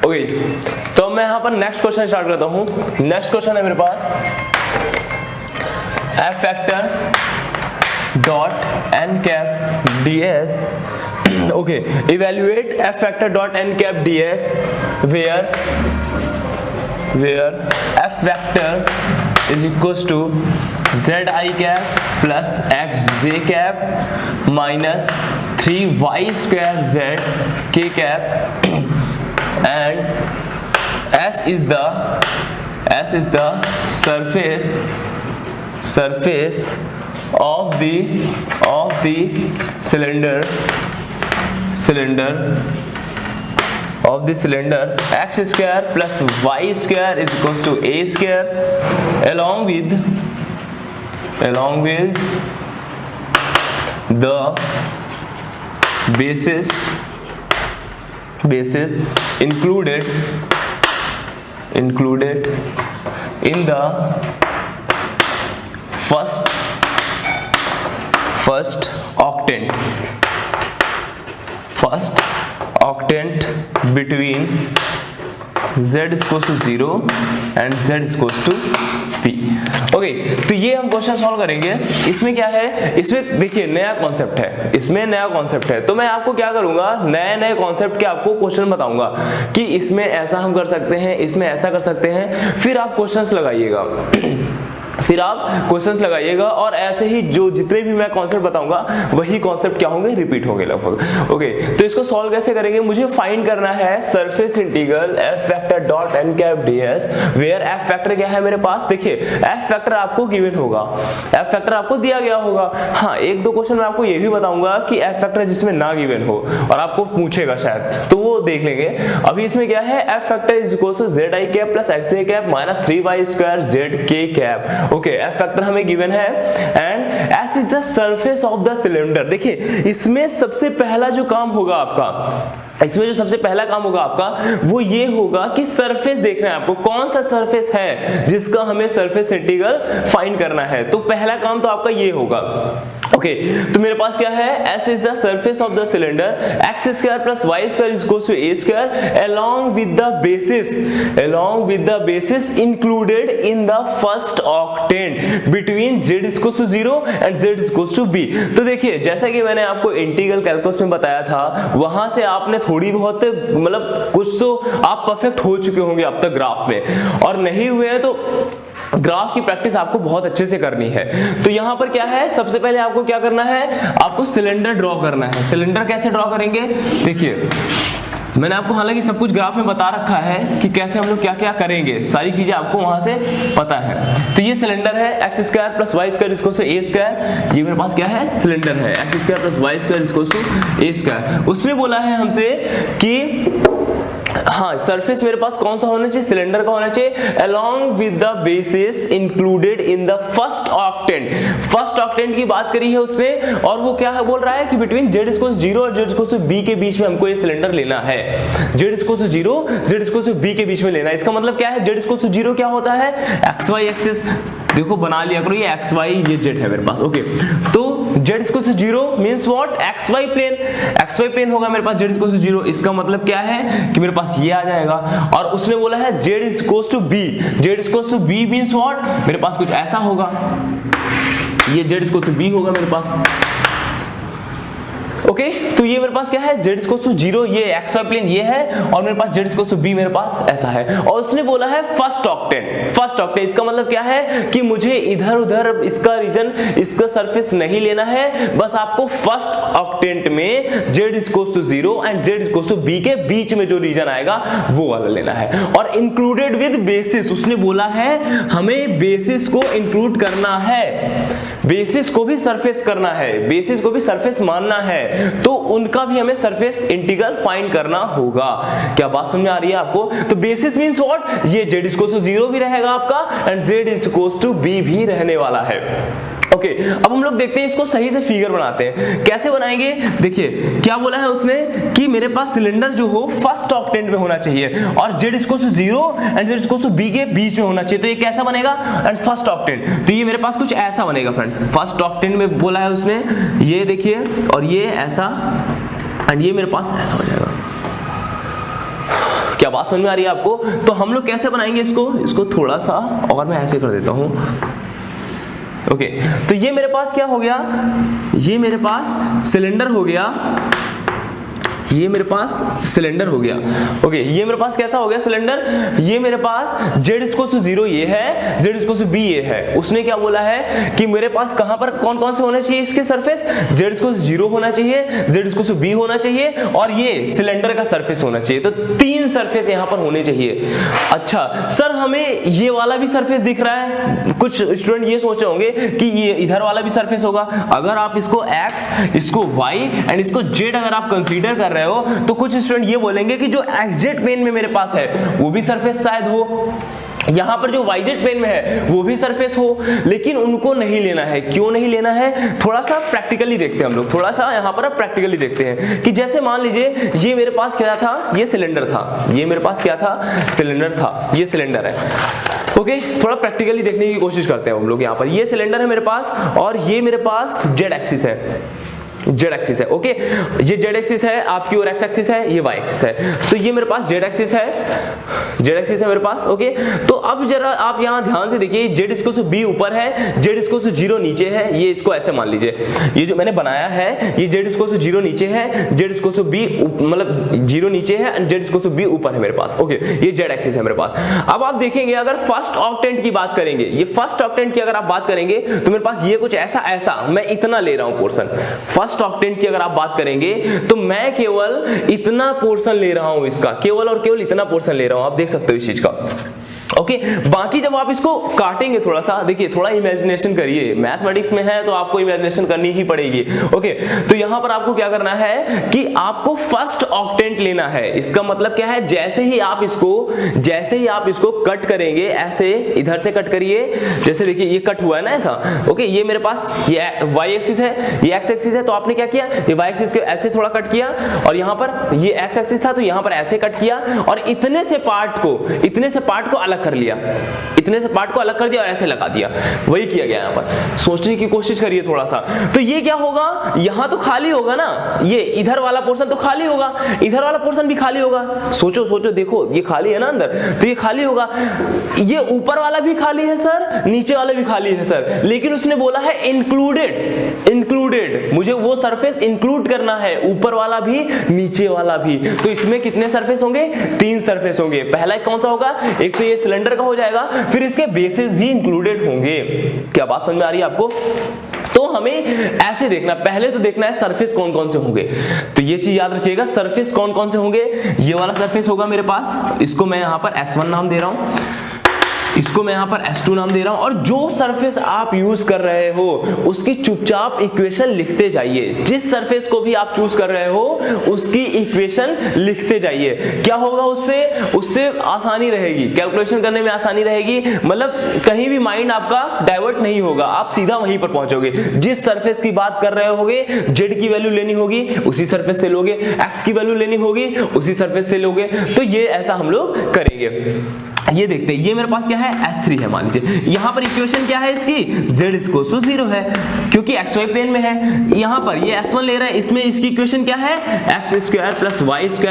Okay, तो मैं यहाँ पर नेक्स्ट क्वेश्चन स्टार्ट करता हूँ। नेक्स्ट क्वेश्चन है मेरे पास F factor dot N cap D S. Okay, evaluate F factor dot N cap D S where F factor is equals to Z I cap plus x J cap minus 3y square Z के cap and S is the surface of the cylinder x square plus y square is equals to a square along with the basis included in the first octant between z is equals to 0 and z is equals to p। Okay, तो ये हम question solve करेंगे। इसमें क्या है, इसमें देखिए नया कॉन्सेप्ट है, तो मैं आपको क्या करूंगा, नए कॉन्सेप्ट के आपको क्वेश्चन बताऊंगा कि इसमें ऐसा हम कर सकते हैं, इसमें ऐसा कर सकते हैं, फिर आप क्वेश्चंस लगाइएगा और ऐसे ही जो जितने भी मैं कॉन्सेप्ट बताऊंगा वही कॉन्सेप्ट क्या होंगे, रिपीट होंगे लगभग। ओके, तो इसको सॉल्व कैसे करेंगे, मुझे फाइंड करना है surface integral f factor dot N cap ds where F factor क्या है मेरे पास। देखिए एफ फैक्टर आपको गिवन होगा, एफ फैक्टर आपको दिया गया होगा। हाँ, एक दो क्वेश्चन मैं आपको ये भी बताऊंगा कि एफ फैक्टर जिसमें ना गिवन हो और आपको पूछेगा शायद, तो वो देख लेंगे। अभी इसमें क्या है, f factor is equal to Z I cap plus x J cap minus 3y square Z के कैप। ओके, एफ फैक्टर हमें गिवन है and s is the surface of the cylinder. देखिए इसमें सबसे पहला जो काम होगा आपका, वो ये होगा कि सरफेस देखना है आपको, कौन सा सरफेस है जिसका हमें सरफेस इंटीग्रल फाइंड करना है। तो पहला काम तो आपका ये होगा। ओके, तो मेरे पास क्या है, S is the surface of the cylinder x square plus Y square is equal to A square along with the basis included in the first octant between z is equal to 0 and z is equal to b। तो देखिए जैसा कि मैंने आपको integral calculus में बताया था, वहां से आपने थोड़ी बहुत मतलब कुछ तो आप परफेक्ट हो चुके होंगे अब तक ग्राफ में, और नहीं हुए हैं तो ग्राफ की प्रैक्टिस आपको बहुत अच्छे से करनी है। तो यहां पर क्या है, सबसे पहले आपको क्या करना है, आपको सिलेंडर ड्रॉ करना है। सिलेंडर कैसे ड्रॉ करेंगे, देखिए मैंने आपको हालांकि सब कुछ ग्राफ में बता रखा है कि कैसे हम लोग क्या क्या करेंगे, सारी चीजें आपको वहां से पता है। तो ये सिलेंडर है x square plus Y square equal to A square, ये मेरे पास क्या है, सिलेंडर है x square plus Y square equal to A square. उसने बोला है हमसे कि हाँ, सरफेस मेरे पास कौन सा होना चाहिए, सिलेंडर का होना चाहिए along with the basis included in the first octant। First octant की बात करी है उसने, और वो क्या है बोल रहा है कि बिटवीन z इक्वल टू 0 और z इक्वल टू b के बीच में हमको ये सिलेंडर लेना है। z equal to 0 z equal to b के बीच में लेना है। इसका मतलब क्या है, z इक्वल टू 0 क्या होता है, xy एक्सिस देखो बना लिया करो, ये xy ये z है मेरे पास। ओके, तो z equal to 0 means what, xy plane होगा मेरे पास z इक्वल टू 0। इसका मतलब क्या है कि मेरे पास ये आ जाएगा। और उसने बोला है z equal to b, z equal to b means what, मेरे पास कुछ ऐसा होगा, ये z इक्वल टू b होगा मेरे पास। ओके, तो ये मेरे पास क्या है, z इक्वल टू 0, ये xy प्लेन ये है, और मेरे पास z इक्वल टू b मेरे पास ऐसा है। और उसने बोला है फर्स्ट ऑक्टेंट। इसका मतलब क्या है कि मुझे इधर उधर इसका रीजन, इसका सरफेस नहीं लेना है, बस आपको फर्स्ट ऑक्टेंट में z equal to 0 and z equal to b के बीच में जो रीजन आएगा वो वाला लेना है। और इंक्लूडेड विद बेसिस, उसने बोला है हमें बेसिस को इंक्लूड करना है, बेसिस को भी सरफेस करना है, बेसिस को भी सरफेस मानना है, तो उनका भी हमें सरफेस इंटीग्रल फाइंड करना होगा। क्या बात समझ आ रही है आपको। तो बेसिस मींस व्हाट, ये z इक्वल टू 0 भी रहेगा आपका and z equal to b भी रहने वाला है। ओके, अब हम लोग देखते हैं इसको सही से फिगर बनाते हैं। कैसे बनाएंगे, देखिए क्या बोला है उसने कि मेरे पास सिलेंडर जो हो फर्स्ट ऑक्टेंट में होना चाहिए और z equal to 0 and z equal to b के बीच में होना चाहिए। तो ये कैसा बनेगा, एंड फर्स्ट ऑक्टेंट, तो ये मेरे पास कुछ ऐसा बनेगा फ्रेंड। फर्स्ट ऑक्टेंट में बोला है उसने, ये देखिए, और ये ऐसा, एंड ये मेरे पास ऐसा हो जाएगा। क्या बात समझ में आ रही है आपको? तो हम लोग कैसे बनाएंगे इसको थोड़ा सा और मैं ऐसे कर देता हूं। ओके, तो ये मेरे पास क्या हो गया, ये मेरे पास सिलेंडर हो गया, ये मेरे पास सिलेंडर हो गया। ओके, ये मेरे पास कैसा हो गया सिलेंडर, ये मेरे पास z=0 ये है, z=b ये है। उसने क्या बोला है कि मेरे पास कहां पर कौन कौन से होने चाहिए इसके सरफेस, z=0 होना चाहिए, z=b होना चाहिए और ये सिलेंडर का सरफेस होना चाहिए। तो 3 सरफेस यहां पर होने चाहिए। अच्छा सर, हमें ये वाला भी सरफेस दिख रहा है। कुछ स्टूडेंट ये सोच रहे होंगे कि ये इधर वाला भी सरफेस होगा। अगर आप इसको x, इसको y एंड इसको z अगर आप कंसीडर कर रहे हो तो कुछ स्टूडेंट ये बोलेंगे कि जो xz प्लेन में मेरे पास है वो भी सरफेस शायद हो, यहां पर जो yz प्लेन में है वो भी सरफेस हो, लेकिन उनको नहीं लेना है। क्यों नहीं लेना है, थोड़ा सा प्रैक्टिकली देखते हैं हम लोग, थोड़ा सा यहां पर प्रैक्टिकली देखते हैं कि जैसे मान लीजिए ये मेरे पास क्या था, ये सिलेंडर था, ये मेरे पास क्या था, सिलेंडर था, ये सिलेंडर है। ओके, थोड़ा प्रैक्टिकली देखने की कोशिश करते हैं हम लोग। यहाँ पर ये सिलेंडर है मेरे पास और ये मेरे पास जेड एक्सिस है, जेड एक्सिस है। ओके, ये जेड एक्सिस है आपकी और एक्स एक्सिस है, ये वाई एक्सिस है। तो ये मेरे पास जेड एक्सिस है, जेड एक्सिस है मेरे पास। ओके, तो अब जरा आप यहां ध्यान से देखिए, z=b ऊपर है, z=0 नीचे है। ये इसको ऐसे मान लीजिए, ये जो मैंने बनाया है ये z=0 नीचे है, z=b मतलब 0 नीचे है एंड z=b ऊपर है मेरे पास। ओके, ये जेड एक्सिस है मेरे पास। अब आप देखेंगे अगर फर्स्ट ऑक्टेंट की बात करेंगे, ये फर्स्ट ऑक्टेंट की अगर आप बात करेंगे तो मेरे पास ये कुछ ऐसा मैं इतना ले रहा हूं पोर्शन। फर्स्ट ऑक्टेंट की अगर आप बात करेंगे तो मैं केवल इतना पोर्शन ले रहा हूं, इसका केवल और केवल इतना पोर्शन ले रहा हूं। आप देख सकते हो इस चीज का। ओके, बाकी जब आप इसको काटेंगे थोड़ा सा, देखिए थोड़ा इमेजिनेशन करिए, मैथमेटिक्स में है तो आपको इमेजिनेशन करनी ही पड़ेगी। ओके, तो यहां पर आपको क्या करना है कि आपको फर्स्ट ऑक्टेंट लेना है। इसका मतलब क्या है, जैसे ही आप इसको कट करेंगे, ऐसे इधर से कट करिए, जैसे देखिए ये कट हुआ है ना ऐसा। ओके, ये मेरे पास ये y एक्सिस है, ये x एक्सिस है, तो आपने क्या किया, ये y एक्सिस को ऐसे थोड़ा कट किया और यहां पर ये x एक्सिस था तो यहां पर ऐसे कट किया और इतने से पार्ट को अलग कर लिया, इतने से पार्ट को अलग कर दिया और ऐसे लगा दिया। वही किया गया। यहाँ पर सोचने की कोशिश करिए थोड़ा सा। तो ये क्या होगा, यहां तो खाली होगा ना, ये इधर वाला पोर्शन तो खाली होगा, इधर वाला पोर्शन भी खाली होगा। सोचो देखो, ये खाली है ना अंदर, तो ये खाली होगा। ये ऊपर वाला भी खाली है सर, नीचे वाला भी खाली है सर, लेकिन उसने बोला है इंक्लूडेड, मुझे वो सरफेस इंक्लूड करना है, ऊपर वाला भी नीचे वाला भी। तो इसमें कितने सरफेस होंगे, 3 सरफेस होंगे। पहला कौन सा होगा, एक तो ये सिलेंडर का हो जाएगा, फिर इसके बेसिस भी इंक्लूडेड होंगे। क्या बात समझ में आ रही है आपको? तो हमें ऐसे देखना, पहले तो देखना है सरफेस कौन कौन से होंगे। तो ये चीज याद रखिएगा, सरफेस कौन कौन से होंगे। ये वाला सरफेस होगा मेरे पास, इसको मैं यहां पर S1 नाम दे रहा हूं, इसको मैं यहां पर S2 नाम दे रहा हूं। और जो सरफेस आप यूज कर रहे हो उसकी चुपचाप इक्वेशन लिखते जाइए। जिस सरफेस को भी आप चूज कर रहे हो उसकी इक्वेशन लिखते जाइए। क्या होगा उससे आसानी रहेगी, कैलकुलेशन करने में आसानी रहेगी, मतलब कहीं भी माइंड आपका डाइवर्ट नहीं होगा, आप सीधा वहीं पर पहुंचोगे। जिस सरफेस की बात कर रहे होगे, जेड की वैल्यू लेनी होगी उसी सरफेस से लोगे, एक्स की वैल्यू लेनी होगी उसी सरफेस से लोगे। तो ये ऐसा हम लोग करेंगे। ये देखते हैं, ये मेरे पास क्या है, S3 है मान लीजिए। यहां पर इक्वेशन क्या है इसकी, z=0 है क्योंकि xy प्लेन में है। यहां पर ये S1 ले रहा है, इसमें इसकी इक्वेशन क्या है, x² + y² =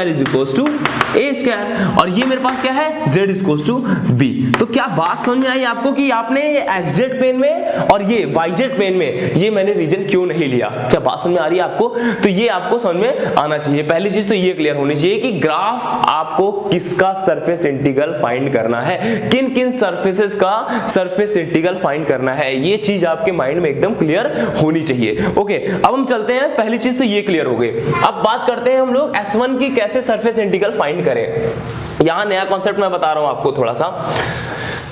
a²। और ये मेरे पास क्या है, z=b। तो क्या बात समझ में आई आपको कि आपने xz प्लेन में और ये yz प्लेन में ये मैंने रीजन क्यों नहीं लिया? क्या बात समझ में आ रही है आपको? तो ये आपको समझ में आना चाहिए। पहली चीज तो ये क्लियर होनी चाहिए कि ग्राफ आपको किसका सरफेस इंटीग्रल फाइंड करना है, किन किन सरफेसेस का सरफेस इंटीग्रल फाइंड करना है। ये चीज आपके माइंड में एकदम क्लियर होनी चाहिए। ओके, अब हम चलते हैं, पहली चीज तो ये क्लियर हो गई। अब बात करते हैं हम लोग S1 की कैसे सरफेस इंटीग्रल फाइंड करें। यहां नया कॉन्सेप्ट मैं बता रहा हूं आपको थोड़ा सा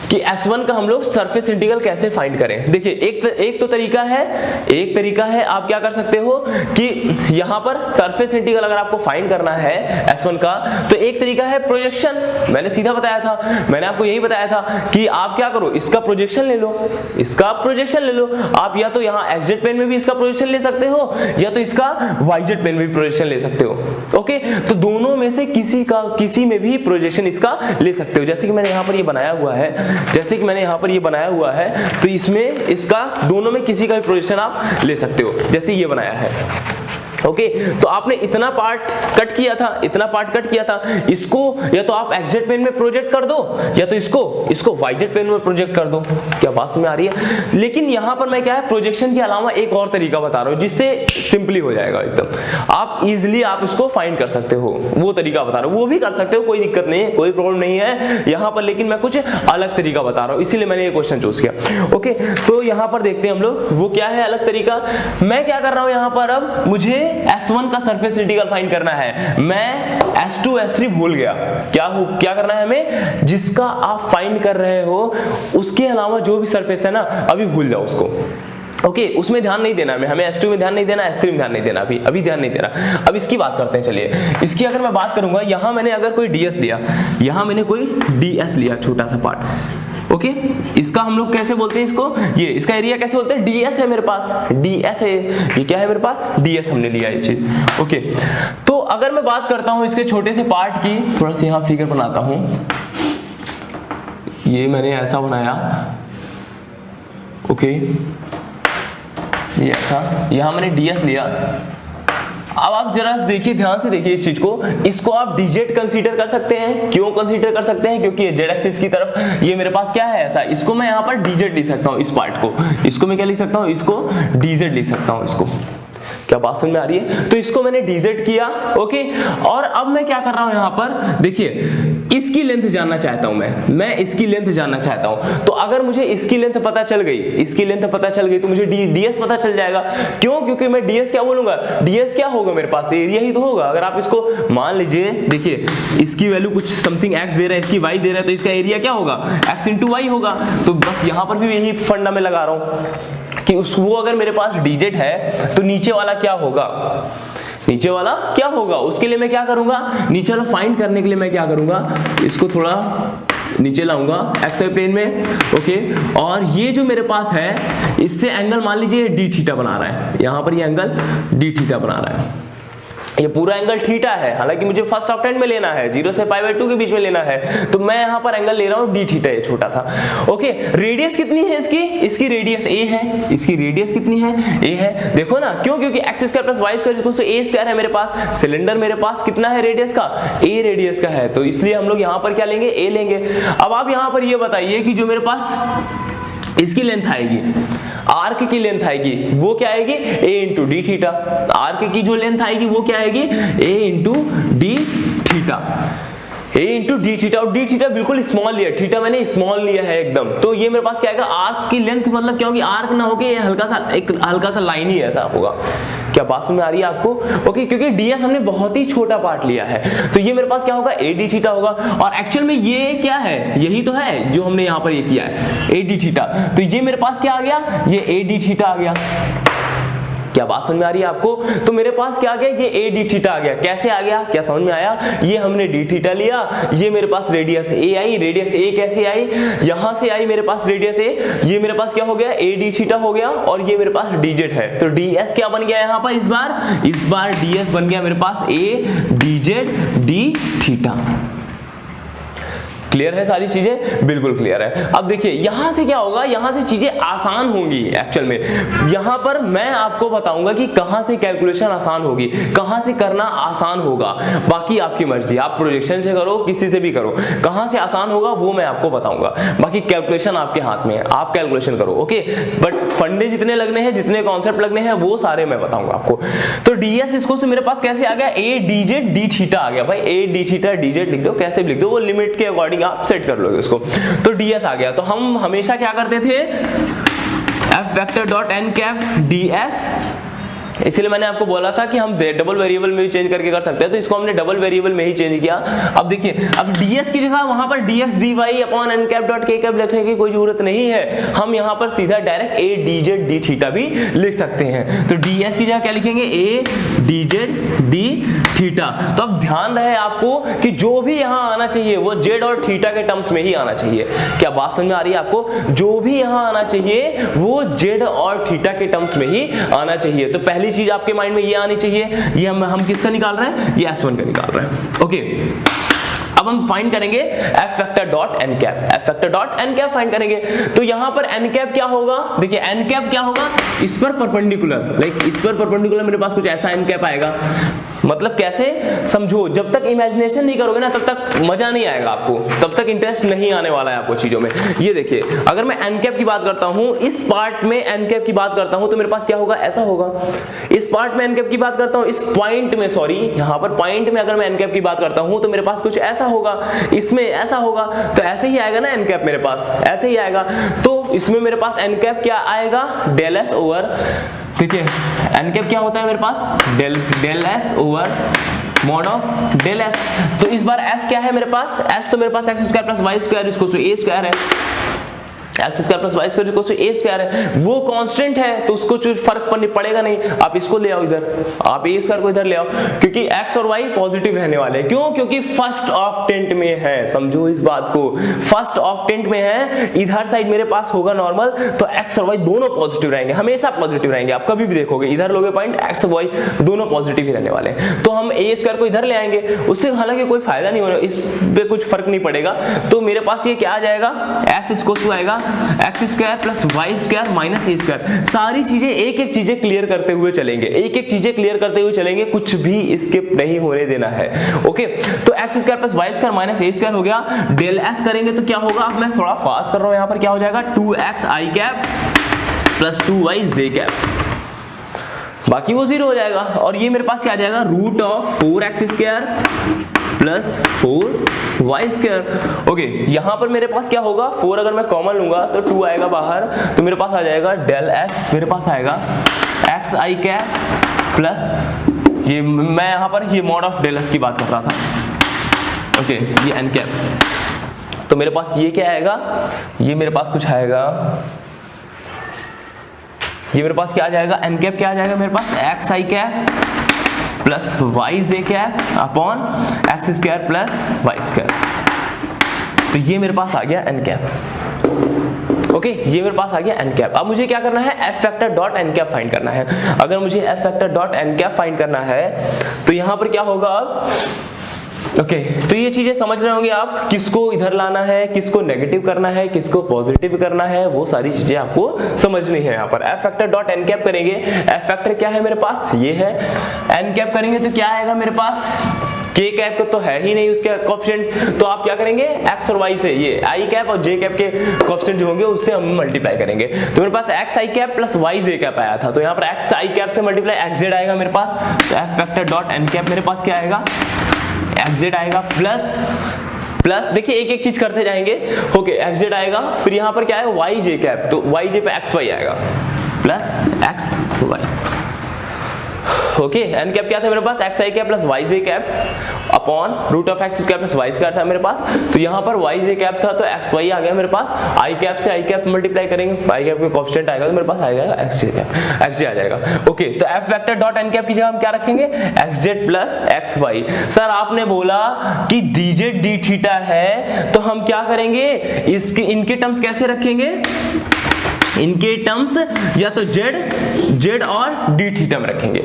कि S1 का हम लोग सरफेस इंटीग्रल कैसे फाइंड करें। देखिए एक तो तरीका है आप क्या कर सकते हो कि यहां पर सरफेस इंटीग्रल अगर आपको फाइंड करना है S1 का, तो एक तरीका है प्रोजेक्शन। मैंने सीधा बताया था, मैंने आपको यही बताया था कि आप क्या करो, इसका प्रोजेक्शन ले लो, इसका प्रोजेक्शन ले लो। आप या तो यहां XZ प्लेन में भी इसका प्रोजेक्शन ले सकते हो या तो इसका YZ प्लेन में भी प्रोजेक्शन ले सकते हो। ओके, तो दोनों में से किसी में भी प्रोजेक्शन इसका ले सकते हो। जैसे कि मैंने यहां पर ये बनाया हुआ है, तो इसमें इसका दोनों में किसी का भी प्रोजेक्शन आप ले सकते हो। जैसे ये बनाया है, ओके तो आपने इतना पार्ट कट किया था, इसको या तो आप एक्सजेड पेन में प्रोजेक्ट कर दो या तो इसको वाईजेड पेन में प्रोजेक्ट कर दो। क्या बात समझ में आ रही है? लेकिन यहां पर मैं क्या है, प्रोजेक्शन के अलावा एक और तरीका बता रहा हूं जिससे सिंपली हो जाएगा एकदम, आप इजिली आप इसको फाइंड कर सकते हो, वो तरीका बता रहा हूं। वो भी कर सकते हो, कोई दिक्कत नहीं है, कोई प्रॉब्लम नहीं है यहां पर, लेकिन मैं कुछ अलग तरीका बता रहा हूं, इसीलिए मैंने ये क्वेश्चन चूज किया। ओके तो यहां पर देखते हैं हम लोग वो क्या है अलग तरीका। मैं क्या कर रहा हूं यहां पर, अब मुझे S1 का सरफेस इंटीग्रल फाइंड करना है, मैं S2 S3 भूल गया, क्या करना है हमें, जिसका आप फाइंड कर रहे हो उसके अलावा जो भी सरफेस है ना अभी भूल जाओ उसको। ओके उसमें ध्यान नहीं देना है हमें, S2 में ध्यान नहीं देना, S3 में ध्यान नहीं देना, अभी ध्यान नहीं देना। अब इसकी बात करते हैं, चलिए इसकी अगर मैं बात करूंगा, यहां मैंने अगर कोई DS लिया, यहां मैंने कोई DS लिया छोटा सा पार्ट। ओके इसका हम लोग कैसे बोलते हैं इसको, ये इसका एरिया कैसे बोलते हैं, DS है मेरे पास, DS है, ये क्या है मेरे पास, DS हमने लिया ये चीज। ओके तो अगर मैं बात करता हूं इसके छोटे से पार्ट की, थोड़ा सा यहां फिगर बनाता हूं, ये मैंने ऐसा बनाया, ओके ये ऐसा, यहां मैंने DS लिया। अब आप जरा देखिए, ध्यान से देखिए इस चीज को, इसको आप dz कंसीडर कर सकते हैं। क्यों कंसीडर कर सकते हैं, क्योंकि z एक्सिस की तरफ ये मेरे पास क्या है ऐसा, इसको मैं यहाँ पर dz लिख सकता हूँ, इस पार्ट को, इसको मैं क्या लिख सकता हूँ, इसको dz लिख सकता हूँ इसको। क्या बात समझ में आ रही है? तो इसको मैंने dz किया। ओके और अब मैं क्या कर रहा हूं यहां पर, देखिए इसकी लेंथ जानना चाहता हूं मैं इसकी लेंथ जानना चाहता हूं। तो अगर मुझे इसकी लेंथ पता चल गई, तो मुझे ds पता चल जाएगा। क्यों? क्योंकि मैं ds क्या बोलूंगा, ds क्या होगा मेरे पास, एरिया ही तो होगा। अगर आप इसको मान लीजिए, देखिए इसकी वैल्यू कुछ समथिंग x दे रहा है, इसकी y दे रहा है, तो इसका एरिया क्या होगा, x इंटू वाई होगा। तो बस यहां पर भी यही फंडा में लगा रहा हूं कि वो अगर मेरे पास dz है तो नीचे वाला क्या होगा, उसके लिए मैं क्या करूंगा, नीचे वाला फाइंड करने के लिए मैं क्या करूंगा, इसको थोड़ा नीचे लाऊंगा एक्स प्लेन में। ओके और ये जो मेरे पास है इससे एंगल मान लीजिए डी थीटा बना रहा है, यहां पर ये एंगल डी थीटा बना रहा है, ये पूरा एंगल थीटा है। हालांकि मुझे फर्स्ट ऑक्टेंट में लेना है, 0 से π/2 के बीच में लेना है, तो मैं यहां पर एंगल ले रहा हूं डी थीटा है छोटा सा। ओके रेडियस कितनी है इसकी रेडियस a है, इसकी रेडियस कितनी है, a है। देखो ना, क्यों, क्योंकि x² + y² a² है मेरे पास, सिलेंडर मेरे पास कितना है रेडियस का, a रेडियस का है, तो इसलिए हम लोग यहां पर क्या लेंगे, a लेंगे। अब आप यहां पर ये बताइए कि जो मेरे पास इसकी लेंथ आएगी, आर्क की लेंथ आएगी, वो क्या आएगी, a into D theta. Arc की जो लेंथ आएगी वो क्या आएगी, a into D theta, a into D theta. और डी थीटा बिल्कुल स्मॉल लिया, थीटा मैंने स्मॉल लिया है एकदम, तो ये मेरे पास क्या आएगा, आर्क की लेंथ मतलब क्या होगी, आर्क ना होके ये हल्का सा लाइन ही ऐसा होगा। क्या बात समझ में आ रही है आपको? ओके क्योंकि ds हमने बहुत ही छोटा पार्ट लिया है, तो ये मेरे पास क्या होगा, a डी थीटा होगा। और एक्चुअल में ये क्या है, यही तो है जो हमने यहाँ पर ये किया है, a डी थीटा। तो ये मेरे पास क्या आ गया, ये a डी थीटा आ गया। क्या बात समझ में आ रही है आपको? तो मेरे पास क्या आ गया, ये a डी थीटा आ गया। कैसे आ गया, क्या समझ में आया? ये हमने डी थीटा लिया, ये मेरे पास रेडियस a आई, रेडियस a कैसे आई, यहां से आई मेरे पास रेडियस a, ये मेरे पास क्या हो गया, a डी थीटा हो गया, और ये मेरे पास dz है। तो ds क्या बन गया यहाँ पर, इस बार ds बन गया मेरे पास a dz D theta. Clear है सारी चीजें? बिल्कुल क्लियर है। अब देखिए यहां से क्या होगा, यहां से चीजें आसान होंगी एक्चुअल में। यहां पर मैं आपको बताऊंगा कि कहां से कैलकुलेशन आसान होगी, कहां से करना आसान होगा, बाकी आपकी मर्जी, आप प्रोजेक्शन से करो, किसी से भी करो, कहां से आसान होगा वो मैं आपको बताऊंगा, बाकी कैलकुलेशन आपके हाथ में है, आप कैलकुलेशन करो। ओके बट फंडे जितने लगने हैं, जितने कॉन्सेप्ट लगने हैं, वो सारे मैं बताऊंगा आपको। तो ds इसको से मेरे पास कैसे आ गया, a dz डी थीटा आ गया। भाई a डी थीटा dz लिख दो, कैसे भी लिख दो, वो लिमिट के अकॉर्डिंग आप सेट कर लोगे उसको। तो ds आ गया। तो हम हमेशा क्या करते थे, f vector dot n cap ds, इसलिए मैंने आपको बोला था कि हम डबल वेरिएबल में भी चेंज करके कर सकते हैं, तो इसको हमने डबल वेरिएबल में ही चेंज किया। अब देखिए, अब ds की जगह वहां पर dx dy upon n cap dot k cap लिखने की कोई जरूरत नहीं है, हम यहां पर सीधा direct a dz d theta भी लिख सकते हैं। तो ds की जगह क्या लिखेंगे, a dz d थीटा। तो अब ध्यान रहे आपको कि जो भी यहां आना चाहिए वो z और थीटा के टर्म्स में ही आना चाहिए। क्या बात समझ में आ रही है आपको? जो भी यहां आना चाहिए वो z और थीटा के टर्म्स में ही आना चाहिए। तो पहली चीज आपके माइंड में ये आनी चाहिए, ये हम किसका निकाल रहे हैं, ये S1 का निकाल रहे हैं। ओके अब हम हम फाइंड करेंगे f vector dot N cap, f vector dot N cap find करेंगे। तो यहां पर एन कैप क्या होगा, देखिए एन कैप क्या होगा, इस पर परपेंडिकुलर, लाइक इस पर परपेंडिकुलर मेरे पास कुछ ऐसा एन कैप आएगा। मतलब कैसे समझो, जब तक इमेजिनेशन नहीं करोगे ना तब तक मजा नहीं आएगा आपको, तब तक इंटरेस्ट नहीं आने वाला है आपको चीजों में। ये देखिए अगर मैं एन कैप की बात करता हूं, इस पार्ट में एन कैप की बात करता हूं तो मेरे पास क्या होगा, ऐसा होगा। इस पार्ट में एन कैप की बात करता हूं, इस पॉइंट में, सॉरी यहां पर पॉइंट में अगर मैं एन कैप की बात करता हूं तो मेरे पास कुछ ऐसा होगा, इसमें ऐसा होगा, तो ऐसे ही आएगा ना एन कैप मेरे पास, ऐसे ही आएगा। तो इसमें मेरे पास एन कैप क्या आएगा, डेल एस ओवर, देखिए एन कैप क्या होता है मेरे पास, del S over mod of del S. तो इस बार एस क्या है मेरे पास, एस तो मेरे पास X square plus Y square इसको तो ए स्क्वायर है, x square plus Y square equal to A square है, वो कांस्टेंट है तो उसको कुछ फर्क पड़ेगा नहीं। आप इसको ले आओ इधर, आप ए स्क्वायर को इधर ले आओ, क्योंकि एक्स और वाई पॉजिटिव रहने वाले हैं। क्यों, क्योंकि फर्स्ट ऑक्टेंट में है, समझो इस बात को, फर्स्ट ऑक्टेंट में है, इधर साइड मेरे पास होगा नॉर्मल, तो एक्स और वाई दोनों पॉजिटिव रहेंगे, हमेशा पॉजिटिव रहेंगे। आप कभी भी देखोगे इधर लोगे पॉइंट, एक्स और वाई दोनों पॉजिटिव ही रहने वाले हैं। तो हम ए स्क्वायर को इधर ले आएंगे, उससे हालांकि कोई फायदा नहीं होगा, इस पे कुछ फर्क नहीं पड़ेगा। तो मेरे पास ये क्या आ जाएगा, एस इक्वल टू आएगा x square plus Y square minus A square. सारी चीजें एक एक चीजें क्लियर करते हुए चलेंगे, एक एक चीजें क्लियर करते हुए चलेंगे, कुछ भी स्किप नहीं होने देना है। ओके, तो X square plus Y square minus A square हो गया, डेल एस करेंगे तो क्या होगा, अब मैं थोड़ा फास्ट कर रहा हूं, यहां पर क्या हो जाएगा 2x i cap plus 2y j cap, बाकी वो 0 हो जाएगा। और ये मेरे पास क्या आ जाएगा, root of 4x square plus 4y square. Okay, यहां पर मेरे पास क्या होगा, 4 अगर मैं कॉमन लूंगा तो 2 आएगा बाहर, तो मेरे पास आ जाएगा डेल एस, मेरे पास आएगा एक्स आई कैप प्लस ये, मैं यहां पर ये मॉड ऑफ डेल एस की बात कर रहा था। ओके, ये एन कैप, तो मेरे पास ये क्या आएगा, ये मेरे पास कुछ आएगा, ये मेरे पास क्या आ जाएगा, एन कैप क्या आ जाएगा मेरे पास, एक्स आई कैप प्लस वाई जे cap upon X square plus Y square. तो ये मेरे पास आ गया एन कैप। ओके, ये मेरे पास आ गया एन कैप। अब मुझे क्या करना है, f vector dot N cap find करना है। अगर मुझे F vector dot N cap find करना है तो यहां पर क्या होगा अब, ओके, तो ये चीजें समझ रहे होंगे आप, किसको इधर लाना है, किसको नेगेटिव करना है, किसको पॉजिटिव करना है, वो सारी चीजें आपको समझनी है। यहाँ पर f vector dot N cap करेंगे, एफ वेक्टर क्या है मेरे पास, ये है, एन कैप करेंगे तो क्या आएगा मेरे पास, के कैप तो है ही नहीं उसके कोएफिशिएंट, तो आप क्या करेंगे, एक्स और वाई से ये आई कैप और जे कैप के कोएफिशिएंट जो होंगे उससे हम मल्टीप्लाई करेंगे। तो मेरे पास एक्स आई कैप प्लस वाई जे कैप आया था, तो यहाँ पर एक्स आई कैप से मल्टीप्लाई एक्स जेड आएगा मेरे पास, तो f vector dot N cap मेरे पास क्या आएगा, एक्स जेड आएगा प्लस देखिए एक एक चीज करते जाएंगे। ओके, एक्स जेड आएगा, फिर यहाँ पर क्या है, वाई जे कैप, तो वाई जे पे एक्स वाई आएगा plus x Y. Okay, N cap क्या था मेरे पास, x I cap plus Y J cap upon root of x square plus Y square था मेरे पास, तो यहाँ पर वाई जे कैप था तो एक्स वाई आ गया मेरे पास, आई कैप से आई कैप मल्टीप्लाई करेंगे, आई कैप का कोएफिशिएंट आएगा तो मेरे पास आएगा एक्स जे कैप, एक्स जे आ जाएगा। ओके, तो f vector dot N cap की जगह हम क्या रखेंगे, x z plus x y. Sir आपने बोला कि डी जेड डी थीटा है, तो हम क्या करेंगे, इसके इनके टर्म्स कैसे रखेंगे, इनके टर्म्स या तो जेड और डी थीटा में रखेंगे,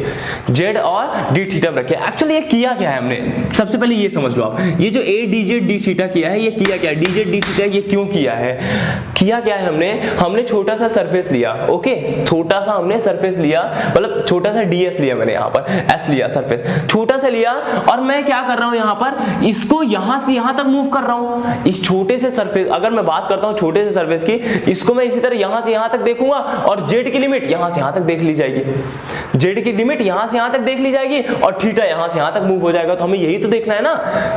जेड और डी थीटा में रखेंगे। एक्चुअली ये किया क्या है हमने, सबसे पहले ये समझ लो आप, ये जो A D Z D theta किया है, ये किया क्या है, डी जेड डी थीटा ये क्यों किया है, किया क्या है हमने छोटा सा सरफेस लिया। ओके, छोटा सा हमने सरफेस लिया, मतलब छोटा सा डीएस लिया, मैंने यहाँ पर एस लिया, सरफेस छोटा सा लिया, और मैं क्या कर रहा हूँ यहाँ पर, इसको यहाँ से यहाँ तक मूव कर रहा हूँ। इस छोटे से सरफेस, अगर मैं बात करता हूँ छोटे से सरफेस की, इसको मैं इसी तरह यहाँ से यहाँ तक देखूंगा, और जेड की लिमिट यहाँ से यहाँ तक देख ली जाएगी, जेड की लिमिट यहाँ से यहाँ तक देख ली जाएगी, और थीटा यहाँ से यहाँ तक मूव हो जाएगा। तो हमें यही तो देखना है ना।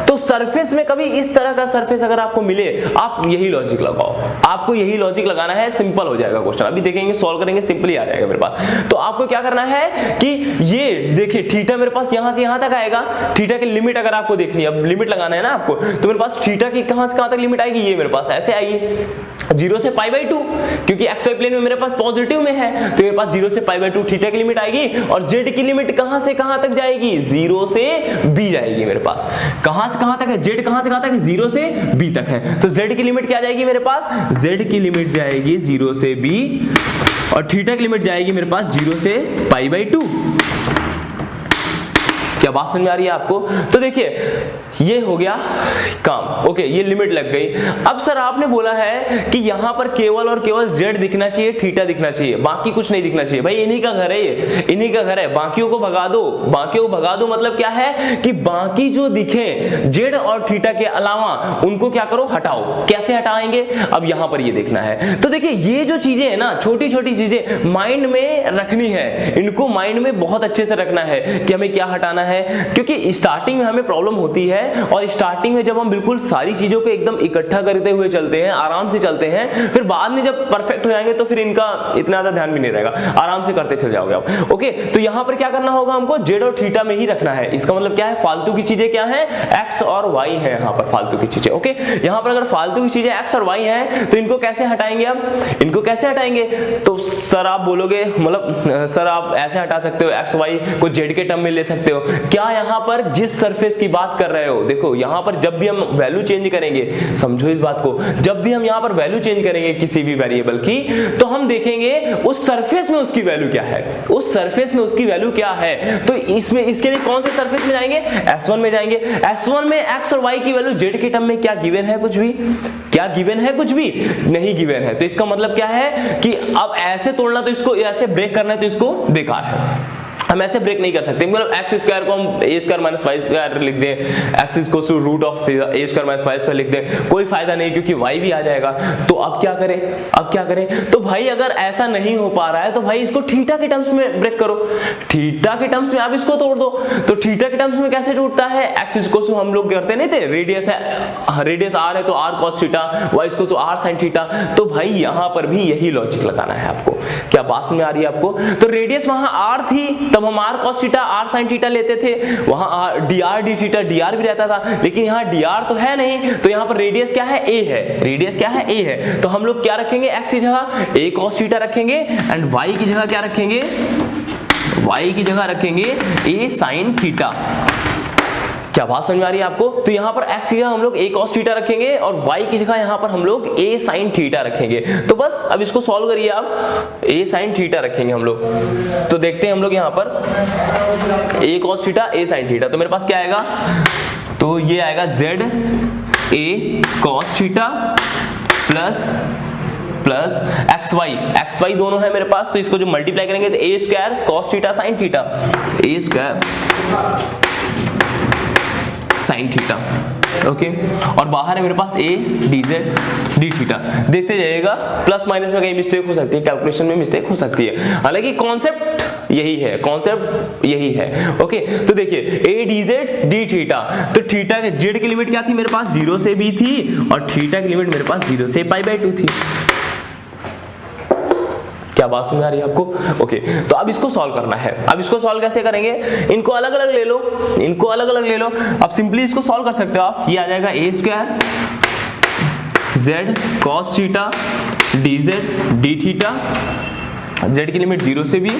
तो सरफेस में कभी इस तरह का सरफेस अगर आपको मिले, आप यही लॉजिक लगाओ, आपको यही लॉजिक लगाना है, सिंपल हो जाएगा क्वेश्चन। अभी देखेंगे, सॉल्व करेंगे, सिंपल ही आ जाएगा मेरे पास। तो आपको क्या करना है कि ये देखिए थीटा मेरे पास यहाँ से यहाँ तक आएगा, थीटा की लिमिट अगर आपको देखनी है, अब लिमिट लगाना है ना आपको, तो मेरे पास थीटा की कहाँ से कहाँ तक लिमिट आएगी, ये मेरे पास ऐसे आएगी 0 से π/2, क्योंकि xy प्लेन में मेरे पास पॉजिटिव में है, तो मेरे पास 0 से π/2 थीटा की लिमिट आएगी, और z की लिमिट कहां से कहां तक जाएगी, 0 से b जाएगी मेरे पास। कहां से कहां तक है, z कहां से कहां तक है, 0 से b तक है, तो z की लिमिट क्या जाएगी मेरे पास, z की लिमिट जाएगी 0 से b, और थीटा की लिमिट जाएगी मेरे पास 0 से π/2। क्या बात समझ आ रही है आपको। तो देखिए ये हो गया काम। ओके, ये लिमिट लग गई। अब सर आपने बोला है कि यहां पर केवल और केवल z दिखना चाहिए, थीटा दिखना चाहिए, बाकी कुछ नहीं दिखना चाहिए। भाई इन्हीं का घर है, ये इन्हीं का घर है, बाकियों को भगा दो। बाकियों को भगा दो मतलब क्या है कि बाकी जो दिखे z और थीटा के अलावा उनको क्या करो, हटाओ। कैसे हटाएंगे, अब यहां पर ये देखना है। तो देखिए ये जो चीजें है ना, छोटी छोटी चीजें माइंड में रखनी है, इनको माइंड में बहुत अच्छे से रखना है कि हमें क्या हटाना है, क्योंकि स्टार्टिंग में हमें प्रॉब्लम होती है और स्टार्टिंग में जब हम बिल्कुल सारी चीजों को एकदम इकट्ठा करते हुए चलते हैं, आराम से चलते हैं, फिर बाद में जब परफेक्ट हो जाएंगे तो फिर इनका इतना ज्यादा ध्यान भी नहीं रहेगा, आराम से करते चल जाओगे आप। ओके, तो यहां पर क्या करना होगा, हमको जेड और थीटा में ही रखना है। इसका मतलब क्या है, फालतू की चीजें क्या है, एक्स और वाई है यहां पर फालतू की चीजें। ओके, यहां पर अगर फालतू की चीजें एक्स और वाई है तो इनको कैसे हटाएंगे, अब इनको कैसे हटाएंगे। तो सर आप बोलोगे, मतलब सर आप ऐसे हटा सकते हो, एक्स वाई को जेड के टर्म में ले सकते हो। क्या यहां पर जिस सरफेस की बात कर रहे हो, देखो यहां पर जब भी हम वैल्यू चेंज करेंगे, समझो इस बात को, जब भी हम यहां पर वैल्यू चेंज करेंगे किसी भी वेरिएबल की, तो हम देखेंगे उस सरफेस में उसकी वैल्यू क्या है, उस सरफेस में उसकी वैल्यू क्या है। तो इसमें इसके लिए कौन से सरफेस में जाएंगे, S1 में जाएंगे। S1 में x और y की वैल्यू z के टर्म में क्या गिवन है, कुछ भी, क्या गिवन है, कुछ भी नहीं गिवन है। तो इसका मतलब क्या है कि अब ऐसे तोड़ना, तो इसको ऐसे ब्रेक करना है तो इसको बेकार है, हम ऐसे ब्रेक नहीं कर सकते। मतलब एक्स स्क्वायर को हम a square minus y square लिख दें, x equals to root of a square minus y square लिख दें, कोई फायदा नहीं, क्योंकि वाई भी आ जाएगा। तो अब क्या करें, अब क्या करें। तो भाई अगर ऐसा नहीं हो पा रहा है तो भाई इसको थीटा के टर्म्स में ब्रेक करो, थीटा के टर्म्स में आप इसको तोड़ दो। तो थीटा के टर्म्स में कैसे टूटता है, एक्स इक्वल्स टू हम लोग करते नहीं थे, रेडियस है, रेडियस आर है तो r cos theta, y equals to r sine theta. तो भाई यहां पर भी यही लॉजिक लगाना है आपको। क्या बात में आ रही है आपको। तो रेडियस वहां आर थी, तब हम r cos theta r sine theta लेते थे, वहां d r d theta d r भी रहता था, लेकिन यहाँ डी आर तो है नहीं, तो यहाँ पर रेडियस क्या है, ए है, रेडियस क्या है, ए है। तो हम लोग क्या रखेंगे, एक्स की जगह ए कॉस थीटा रखेंगे, एंड वाई की जगह क्या रखेंगे, वाई की जगह रखेंगे ए साइन थीटा। क्या बात समझ में आ रही है आपको। तो यहाँ पर x की जगह हम लोग a cos थीटा रखेंगे और y की जगह यहाँ पर हम लोग a sin थीटा रखेंगे। तो बस अब इसको सॉल्व करिए आप, a sin थीटा रखेंगे हम लोग। तो देखते हैं हम लोग यहाँ पर a cos theta a sin theta, तो मेरे पास क्या आएगा, तो ये आएगा z a cos theta plus x y दोनों है मेरे पास, तो इसको जो मल्टीप्लाई करेंगे तो a square cos theta sin theta, a square sine theta. Okay, और बाहर है मेरे पास a dz d थीटा। देखते जाइएगा, प्लस माइनस में कहीं मिस्टेक हो सकती है, कैलकुलेशन में मिस्टेक हो सकती है, हालांकि कॉन्सेप्ट यही है, कॉन्सेप्ट यही है। ओके, तो देखिए a dz d थीटा, तो थीटा के z की लिमिट क्या थी मेरे पास, 0 से b थी, और थीटा की लिमिट मेरे पास 0 से π/2 थी। क्या बात समझ आ रही है आपको। ओके, तो अब इसको सॉल्व करना है। अब इसको सॉल्व कैसे करेंगे, इनको अलग अलग ले लो, इनको अलग अलग ले लो। अब सिंपली इसको सॉल्व कर सकते हो आप, ये आ जाएगा a square z cos theta dz d theta, z की लिमिट 0 से b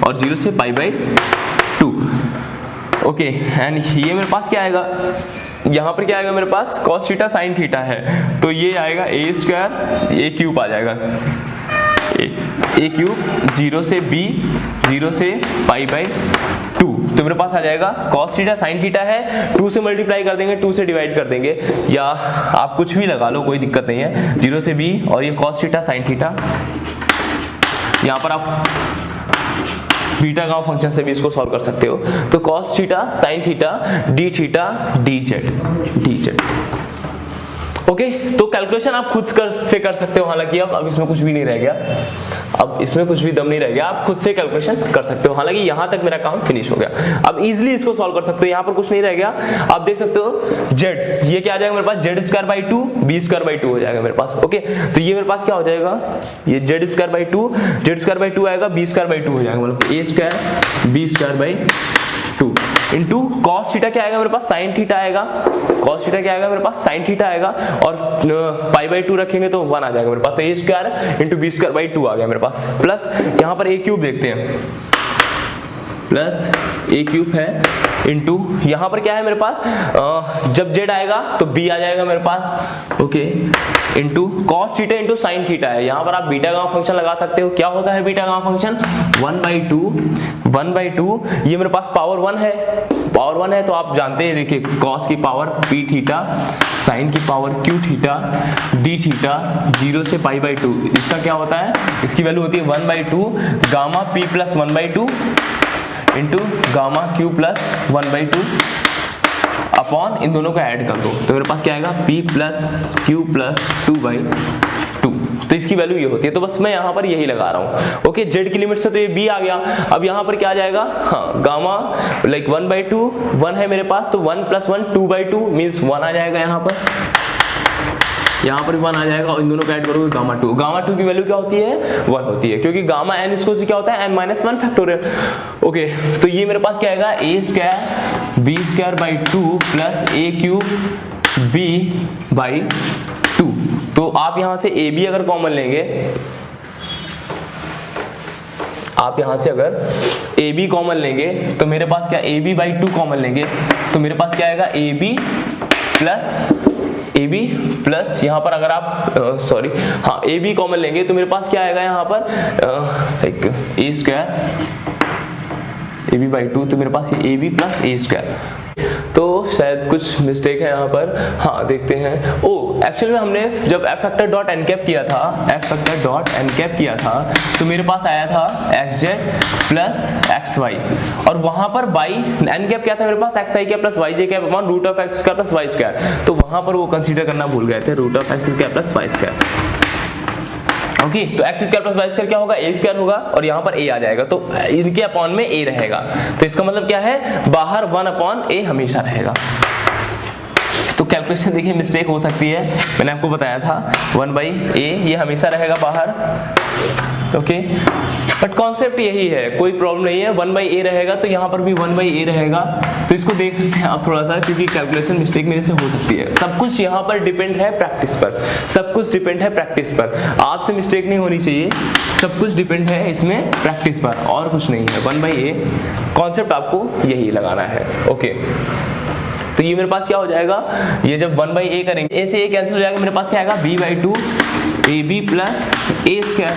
और 0 से π/2। ओके, एंड ये मेरे पास क्या आएगा, यहाँ पर क्या आएगा मेरे पास, cos थीटा sin थीटा है, तो ये आएगा a स्क्वायर a क्यूब आ जाएगा, ए क्यूब 0 से b 0 से π/2। तो मेरे पास आ जाएगा cos थीटा sin थीटा है, 2 से मल्टीप्लाई कर देंगे, 2 से डिवाइड कर देंगे, या आप कुछ भी लगा लो, कोई दिक्कत नहीं है, 0 से b और ये cos थीटा sin थीटा। यहाँ पर आप बीटा गामा फंक्शन से भी इसको सॉल्व कर सकते हो। तो cos theta sin theta d theta dz। Okay, तो कैलकुलेशन आप खुद से कर सकते हो, हालांकि अब इसमें कुछ भी नहीं रह गया, अब इसमें कुछ भी दम नहीं रह गया, आप खुद से कैलकुलेशन कर सकते हो। हालांकि यहाँ तक मेरा काम फिनिश हो गया, अब इजीली इसको सॉल्व कर सकते हो, यहाँ पर कुछ नहीं रह गया। आप देख सकते हो z, ये क्या आ जाएगा मेरे पास, z square by 2 b square by 2 हो जाएगा मेरे पास। ओके, तो ये मेरे पास क्या हो जाएगा, ये z स्क्वायर बाई 2 आएगा, b स्क्वायर बाई 2 हो जाएगा, मतलब a square b square by 2 into cos theta क्या आएगा मेरे पास, sin थीटा आएगा, cos थीटा क्या आएगा मेरे पास, sin थीटा आएगा, और π/2 रखेंगे तो 1 आ जाएगा मेरे पास, तो a square into b square by 2 आ गया मेरे पास। प्लस यहाँ पर a क्यूब देखते हैं, प्लस a क्यूब है इंटू यहाँ पर क्या है मेरे पास, जब z आएगा तो b आ जाएगा मेरे पास, okay, into cos theta into sine theta है। यहाँ पर आप बीटा गामा फंक्शन लगा सकते हो। क्या होता है बीटा गामा फंक्शन, 1/2 ये मेरे पास पावर 1 है, पावर 1 है तो आप जानते हैं, देखिए cos की पावर p थीटा, साइन की power q theta, d theta 0 से π/2, इसका क्या होता है, इसकी वैल्यू होती है 1/2 gamma p plus 1/2 into gamma q plus 1/2 upon इन दोनों को ऐड कर दो तो मेरे पास क्या आएगा, p प्लस q प्लस 2/2। तो इसकी वैल्यू ये होती है। तो बस मैं यहाँ पर यही लगा रहा हूँ, ओके। z की लिमिट से तो ये b आ गया। अब यहाँ पर क्या आ जाएगा, हाँ, गामा लाइक 1/2 1 है मेरे पास, तो 1 प्लस 1 2/2 मीन्स 1 आ जाएगा। यहाँ पर 1 आ जाएगा और इन दोनों को ऐड करोगे गामा 2 की वैल्यू क्या होती है, 1 होती है, क्योंकि गामा n इसको क्या होता है n-1 फैक्टोरियल, ओके। तो ये मेरे पास क्या आएगा, a² b² plus a³ b/2। तो आप यहाँ से ab अगर कॉमन लेंगे, आप यहाँ से अगर ab कॉमन लेंगे तो मेरे पास क्या, ab/2 कॉमन लेंगे तो मेरे पास क्या आएगा, ab प्लस यहाँ पर अगर आप हाँ ab कॉमन लेंगे तो मेरे पास क्या आएगा यहाँ पर एक a² ab/2, तो मेरे पास ये ab प्लस a²। तो शायद कुछ मिस्टेक है यहाँ पर, हाँ देखते हैं। एक्चुअली में हमने जब f फैक्टर डॉट एनकैप किया था तो मेरे पास आया था xz प्लस xy, और वहां पर बाई एनकैप क्या था मेरे पास, xi plus yj upon root of x square plus y square, तो वहां पर वो कंसीडर करना भूल गए थे, root of x square plus y square, okay. तो x square plus y square क्या होगा, a स्क्वायर होगा, और यहाँ पर a आ जाएगा, तो इनके अपॉन में a रहेगा। तो इसका मतलब क्या है, बाहर 1/a हमेशा रहेगा। तो कैलकुलेशन देखिए मिस्टेक हो सकती है, मैंने आपको बताया था 1/a ये हमेशा रहेगा बाहर, ओके। बट कॉन्सेप्ट यही है, कोई प्रॉब्लम नहीं है, 1/a रहेगा तो यहाँ पर भी 1/a रहेगा। तो इसको देख सकते हैं आप थोड़ा सा, क्योंकि कैलकुलेशन मिस्टेक मेरे से हो सकती है। सब कुछ यहाँ पर डिपेंड है प्रैक्टिस पर, सब कुछ डिपेंड है प्रैक्टिस पर, आपसे मिस्टेक नहीं होनी चाहिए, सब कुछ डिपेंड है इसमें प्रैक्टिस पर, और कुछ नहीं है। 1/a कॉन्सेप्ट आपको यही लगाना है, ओके। तो ये मेरे पास क्या हो जाएगा, ये जब 1/a करेंगे, a से a कैंसिल हो जाएगा, मेरे पास क्या आएगा, b/2 ab प्लस a²।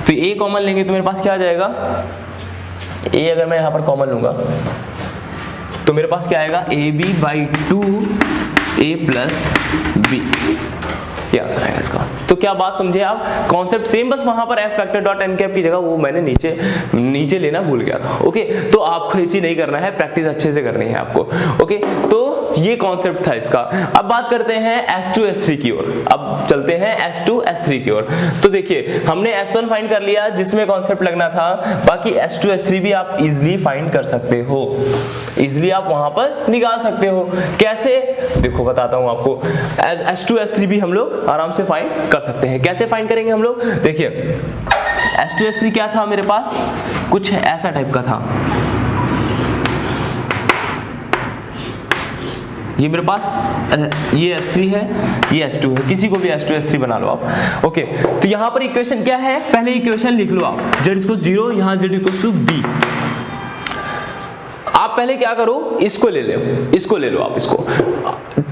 तो a कॉमन लेंगे तो मेरे पास क्या आ जाएगा, a अगर मैं यहाँ पर कॉमन लूंगा तो मेरे पास क्या आएगा, ab/2 a प्लस b, क्या आंसर आएगा इसका। तो क्या बात समझे आप, कॉन्सेप्ट सेम, बस वहां पर f फैक्टर डॉट एनकैप की जगह वो मैंने नीचे लेना भूल गया था, ओके। तो आपको ये चीज नहीं करना है, प्रैक्टिस अच्छे से करनी है आपको, ओके। तो ये कॉन्सेप्ट था इसका। अब बात करते हैं S2 S3 की ओर, अब चलते हैं S2 S3 की ओर। तो देखिए हमने S1 फाइंड कर लिया जिसमें कॉन्सेप्ट लगना था, बाकी S2 S3 भी आप इजिली फाइंड कर सकते हो, इजिली आप वहां पर निकाल सकते हो। कैसे, देखो बताता हूं आपको। S2 S3 भी हम लोग आराम से फाइंड कर सकते हैं। कैसे फाइंड करेंगे हम लोग, देखिए S2 S3 क्या था मेरे पास, कुछ ऐसा टाइप का था, ये मेरे पास ये S3 है, ये S2 है, किसी को भी S2 S3 बना लो आप, ओके। तो यहाँ पर इक्वेशन क्या है, पहले इक्वेशन लिख लो आप, z इक्वल 0, यहाँ z इक्वल b। आप पहले क्या करो, इसको ले लो आप इसको,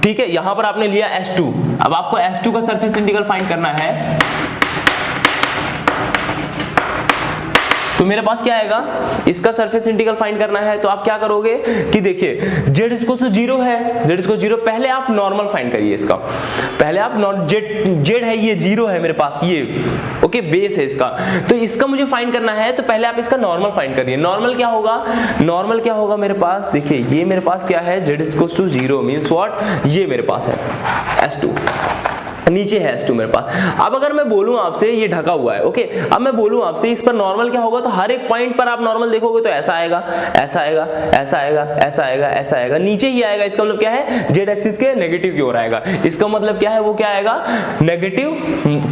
ठीक है। यहां पर आपने लिया S2, अब आपको S2 का सरफेस इंटीग्रल फाइंड करना है। तो मेरे पास क्या आएगा, इसका सरफेस इंटीग्रल फाइंड करना है। तो आप क्या करोगे कि देखिए z इसको 0 है, z इसको 0, पहले आप नॉर्मल फाइंड करिए इसका, पहले आप z है ये 0 है मेरे पास, ये ओके बेस है इसका, तो इसका मुझे फाइंड करना है। तो पहले आप इसका नॉर्मल फाइंड करिए। नॉर्मल क्या होगा मेरे पास, देखिए ये मेरे पास क्या है, z इसको 0 मींस व्हाट, ये मेरे पास है S2, नीचे है S2 मेरे पास। अब अगर मैं बोलूं आपसे ये ढका हुआ है, ओके, अब मैं बोलूं आपसे इस पर नॉर्मल क्या होगा, तो हर एक पॉइंट पर आप नॉर्मल देखोगे तो ऐसा आएगा, ऐसा आएगा, ऐसा आएगा, ऐसा आएगा, ऐसा आएगा, नीचे ही आएगा। इसका मतलब क्या है, जेड एक्सिस के नेगेटिव की ओर आएगा। इसका मतलब क्या है, वो क्या आएगा, नेगेटिव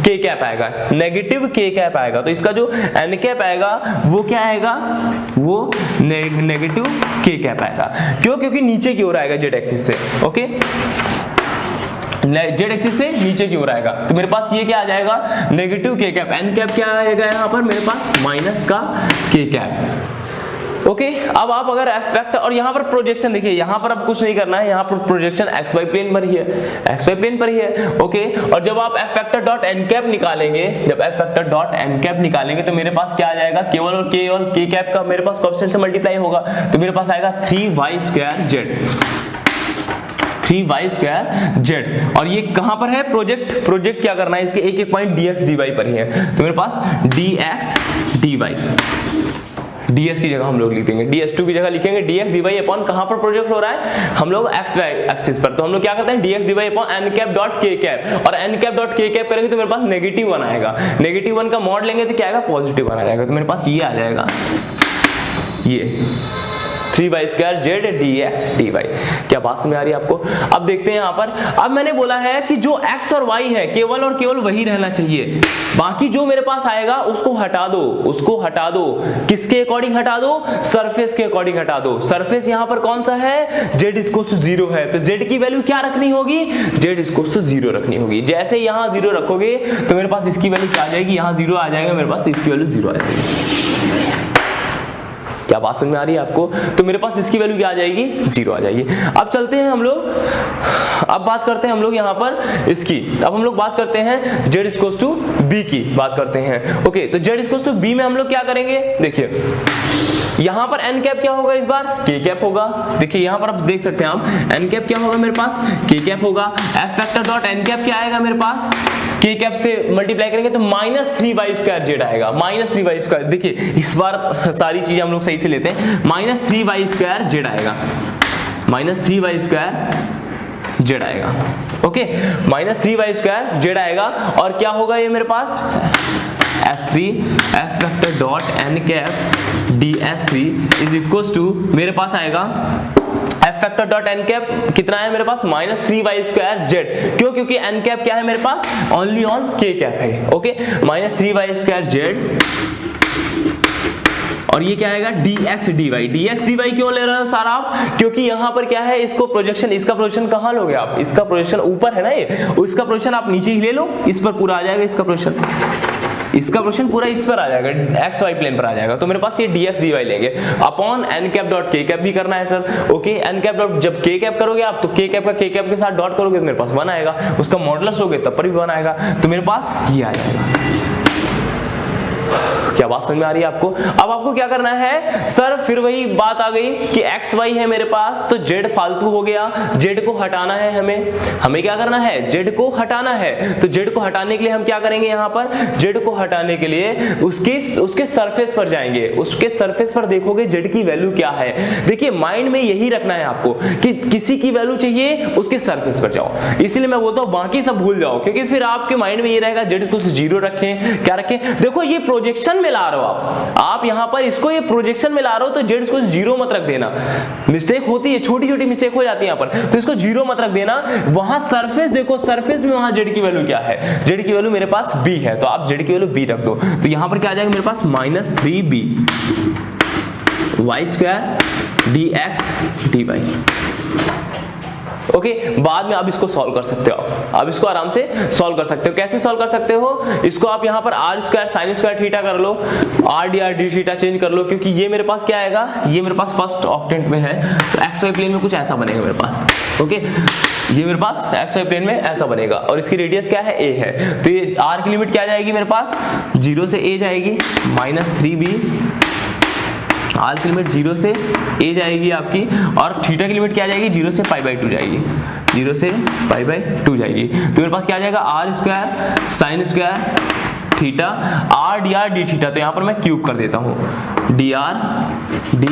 k कैप आएगा, नेगेटिव k कैप आएगा। तो इसका जो n कैप आएगा वो क्या आएगा, वो नेगेटिव k कैप आएगा। क्यों, क्योंकि नीचे की ओर आएगा जेड एक्सिस से, ओके, जेड एक्सिस से नीचे की ओर आएगा। तो मेरे पास ये क्या आ जाएगा, negative k cap, n cap क्या आएगा यहाँ पर मेरे पास, माइनस का k कैप, ओके, अब आप अगर एफ फैक्टर और यहाँ पर प्रोजेक्शन देखिए, यहाँ पर अब कुछ नहीं करना है, यहाँ पर प्रोजेक्शन एक्स वाई प्लेन पर ही है, एक्स वाई प्लेन पर ही है। ओके, और जब आप f factor dot N cap निकालेंगे, जब f factor dot N cap निकालेंगे तो मेरे पास क्या आ जाएगा, केवल और के कैप का मेरे पास कोएफिशिएंट से मल्टीप्लाई होगा, तो मेरे पास आएगा 3y² z। और ये कहां पर है प्रोजेक्ट क्या करना है, इसके एक एक पॉइंट dx dy पर ही है, तो मेरे पास dx dy, ds की जगह हम लोग लिख देंगे, ds2 की जगह लिखेंगे dx dy अपॉन कहां पर प्रोजेक्ट हो रहा है, हम लोग x y एक्सिस पर, तो हम लोग क्या करते हैं dx dy upon n cap dot k cap, और n cap dot k cap करेंगे तो मेरे पास -1 आएगा, -1 का मॉड लेंगे तो क्या आएगा, +1 आ जाएगा, तो मेरे पास ये आ जाएगा, ये 3y² z dx dy। क्या बात समझ आ रही है आपको? अब देखते हैं यहाँ पर, अब मैंने बोला है कि जो x और y है केवल और केवल वही रहना चाहिए, बाकी जो मेरे पास आएगा उसको हटा दो, किसके अकॉर्डिंग हटा दो, सरफेस के अकॉर्डिंग हटा दो। सरफेस यहाँ पर कौन सा है, z इक्वल टू 0 है, तो z की वैल्यू क्या रखनी होगी, z इक्वल टू 0 रखनी होगी। जैसे यहाँ 0 रखोगे तो मेरे पास इसकी वैल्यू क्या आ जाएगी, यहाँ 0 आ जाएगा मेरे पास, तो इसकी वैल्यू 0 आ जाएगी। क्या बात समझ में आ रही है आपको? तो मेरे पास इसकी वैल्यू क्या आ जाएगी, 0 आ जाएगी। अब चलते हैं हम लोग, अब बात करते हैं हम लोग यहाँ पर इसकी, अब हम लोग बात करते हैं z इक्वल टू b की बात करते हैं। ओके, तो z इक्वल टू b में हम लोग क्या करेंगे, देखिए यहाँ पर n कैप क्या होगा, इस बार k कैप होगा। देखिए यहाँ पर आप देख सकते हैं, आप n कैप क्या होगा मेरे पास, k कैप होगा। f factor dot n cap क्या आएगा मेरे पास, k कैप से मल्टीप्लाई करेंगे तो -3y² z आएगा, -3y²। देखिए इस बार सारी चीजें हम लोग सही से लेते हैं, -3y² z आएगा, -3y² z आएगा। ओके, -3y² z आएगा, और क्या होगा ये मेरे पास, S3 f factor dot n cap ds3 is equal to मेरे पास आएगा f factor dot n cap कितना है मेरे पास, -3y² z। क्यों, क्योंकि n कैप क्या है मेरे पास, ओनली ऑन k कैप है। ओके, -3y² z, और ये क्या आएगा, dx dy क्यों ले रहे हो सारा आप, क्योंकि यहाँ पर क्या है, इसको प्रोजेक्शन, इसका प्रोजेक्शन कहाँ लोगे आप, इसका प्रोजेक्शन ऊपर है ना ये, इसका प्रोजेक्शन आप नीचे ही ले लो, इस पर पूरा आ जाएगा इसका प्रोजेक्शन पूरा इस पर आ जाएगा, एक्स वाई प्लेन पर आ जाएगा, तो मेरे पास ये dx dy लेंगे upon n cap dot k cap भी करना है sir. Okay, n cap dot, जब k कैप करोगे आप तो k कैप का k कैप के साथ डॉट करोगे तो मेरे पास 1 आएगा, उसका मॉडुलस लोगे तब पर भी 1 आएगा, तो मेरे पास ये आ जाएगा। क्या बात समझ में आ रही है आपको? अब आपको क्या करना है सर, फिर वही बात आ गई कि एक्स वाई है मेरे पास, तो जेड फालतू हो गया, जेड को हटाना है हमें क्या करना है, जेड को हटाना है। तो जेड को हटाने के लिए हम क्या करेंगे, यहाँ पर जेड को हटाने के लिए उसके सरफेस पर जाएंगे, उसके सरफेस पर देखोगे जेड की वैल्यू क्या है। देखिए माइंड में यही रखना है आपको कि किसी की वैल्यू चाहिए उसके सरफेस पर जाओ, इसीलिए मैं बोलता हूँ बाकी सब भूल जाओ, क्योंकि फिर आपके माइंड में ये रहेगा जेड को 0 रखें, क्या रखें। देखो ये प्रोजेक्शन में ला रहे हो आप यहाँ पर इसको, ये प्रोजेक्शन में ला रहे हो तो जेड को 0 मत रख देना, मिस्टेक होती है, छोटी छोटी मिस्टेक हो जाती है यहाँ पर, तो इसको 0 मत रख देना। वहां सरफेस देखो, सरफेस में वहां जेड की वैल्यू क्या है, जेड की वैल्यू मेरे पास b है, तो आप जेड की वैल्यू b रख दो, तो यहाँ पर क्या आ जाएगा मेरे पास -3b y² dx dy। Okay, बाद में आप इसको सॉल्व कर सकते हो, आप इसको आराम से सॉल्व कर सकते हो। कैसे सॉल्व कर सकते हो, इसको आप यहाँ पर r² sin² थीटा कर लो, r dr d theta change कर लो, क्योंकि ये मेरे पास क्या आएगा, ये मेरे पास फर्स्ट ऑक्टेंट में है, तो एक्स वाई प्लेन में कुछ ऐसा बनेगा मेरे पास। ओके, ये मेरे पास एक्स वाई प्लेन में ऐसा बनेगा, और इसकी रेडियस क्या है, a है, तो ये r की लिमिट क्या जाएगी मेरे पास, 0 से a जाएगी, -3b, r की लिमिट 0 से a जाएगी आपकी, और थीटा की लिमिट क्या जाएगी, 0 से π/2 जाएगी, 0 से π/2 जाएगी, तो मेरे पास क्या आ जाएगा, r² sin² theta r dr d theta, तो यहाँ पर मैं क्यूब कर देता हूँ, dr d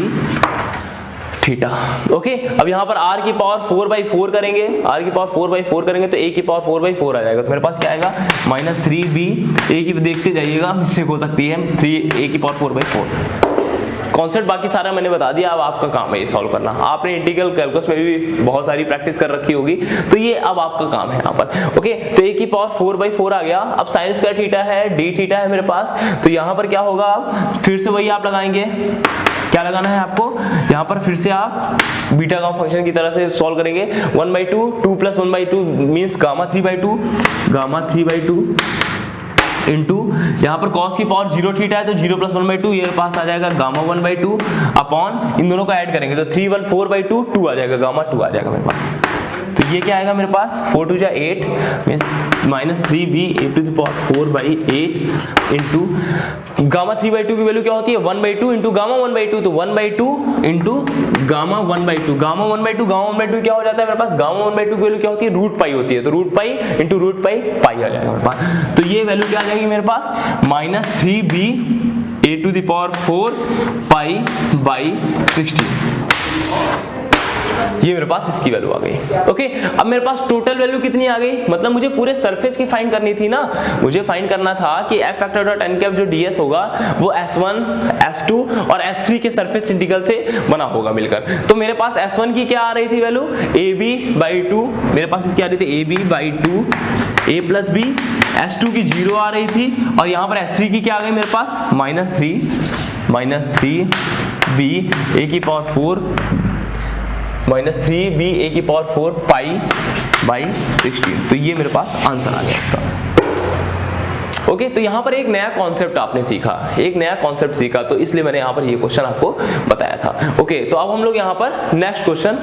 थीटा। ओके, अब यहाँ पर r की पावर 4/4 करेंगे, r की पावर 4/4 करेंगे तो a की पावर 4/4 आ जाएगा, तो मेरे पास क्या आएगा, -3b, a की देखते जाइएगा, मिस्टेक हो सकती है, 3a की पावर 4/4। कॉन्सेप्ट बाकी सारा मैंने बता दिया, अब आपका काम है ये सॉल्व करना। आपने इंटीग्रल कैलकुलस में भी बहुत सारी प्रैक्टिस कर रखी होगी, तो ये अब आपका काम है यहाँ पर। ओके, तो a की पावर 4/4 आ गया। अब sin² थीटा है, d थीटा है मेरे पास, तो यहाँ पर क्या होगा, अब फिर से वही आप लगाएंगे, क्या लगाना है आपको, यहाँ पर फिर से आप बीटा का फंक्शन की तरह से सॉल्व करेंगे, 1/2 2 + 1/2 मीन्स गामा 3/2, गामा 3/2 इंटू यहाँ पर cos की पावर 0 थीटा है तो 0 + 1/2, ये पास आ जाएगा गामा 1/2 अपॉन इन दोनों को ऐड करेंगे तो 314/2 2 आ जाएगा, गामा 2 आ जाएगा मेरे पास। तो ये क्या आएगा मेरे पास 4 2 8 means -3b (a⁴/8) into gamma 3/2 की वैल्यू क्या होती है 1/2 इंटू गामा 1/2, तो 1/2 इंटू गामा 1/2, गामा 1/2 क्या हो जाता है मेरे पास, गामा 1/2 की वैल्यू क्या होती है √π होती है, तो √π इंटू √π पाई आ जाएगा मेरे पास। तो ये वैल्यू क्या आ जाएगी मेरे पास -3b (a⁴π/16) ये मेरे पास इसकी वैल्यू आ गई। ओके, अब मेरे पास टोटल वैल्यू कितनी आ गई, मतलब मुझे पूरे सरफेस की फाइंड करनी थी ना, मुझे फाइंड करना था कि f factor dot n cap जो ds होगा वो s1 s2 और s3 के सरफेस इंटीग्रल से बना होगा मिलकर। तो मेरे पास s1 की क्या आ रही थी वैल्यू ab/2, मेरे पास इसकी आ रही थी ab/2 a + b, s2 की 0 आ रही थी और यहाँ पर s3 की क्या आ गई मेरे पास -3b (a⁴π/16), तो ये मेरे पास आंसर आ गया इसका। ओके, तो यहाँ पर एक नया कॉन्सेप्ट आपने सीखा, एक नया कॉन्सेप्ट सीखा, तो इसलिए मैंने यहाँ पर ये क्वेश्चन आपको बताया था। ओके, तो अब हम लोग यहाँ पर नेक्स्ट क्वेश्चन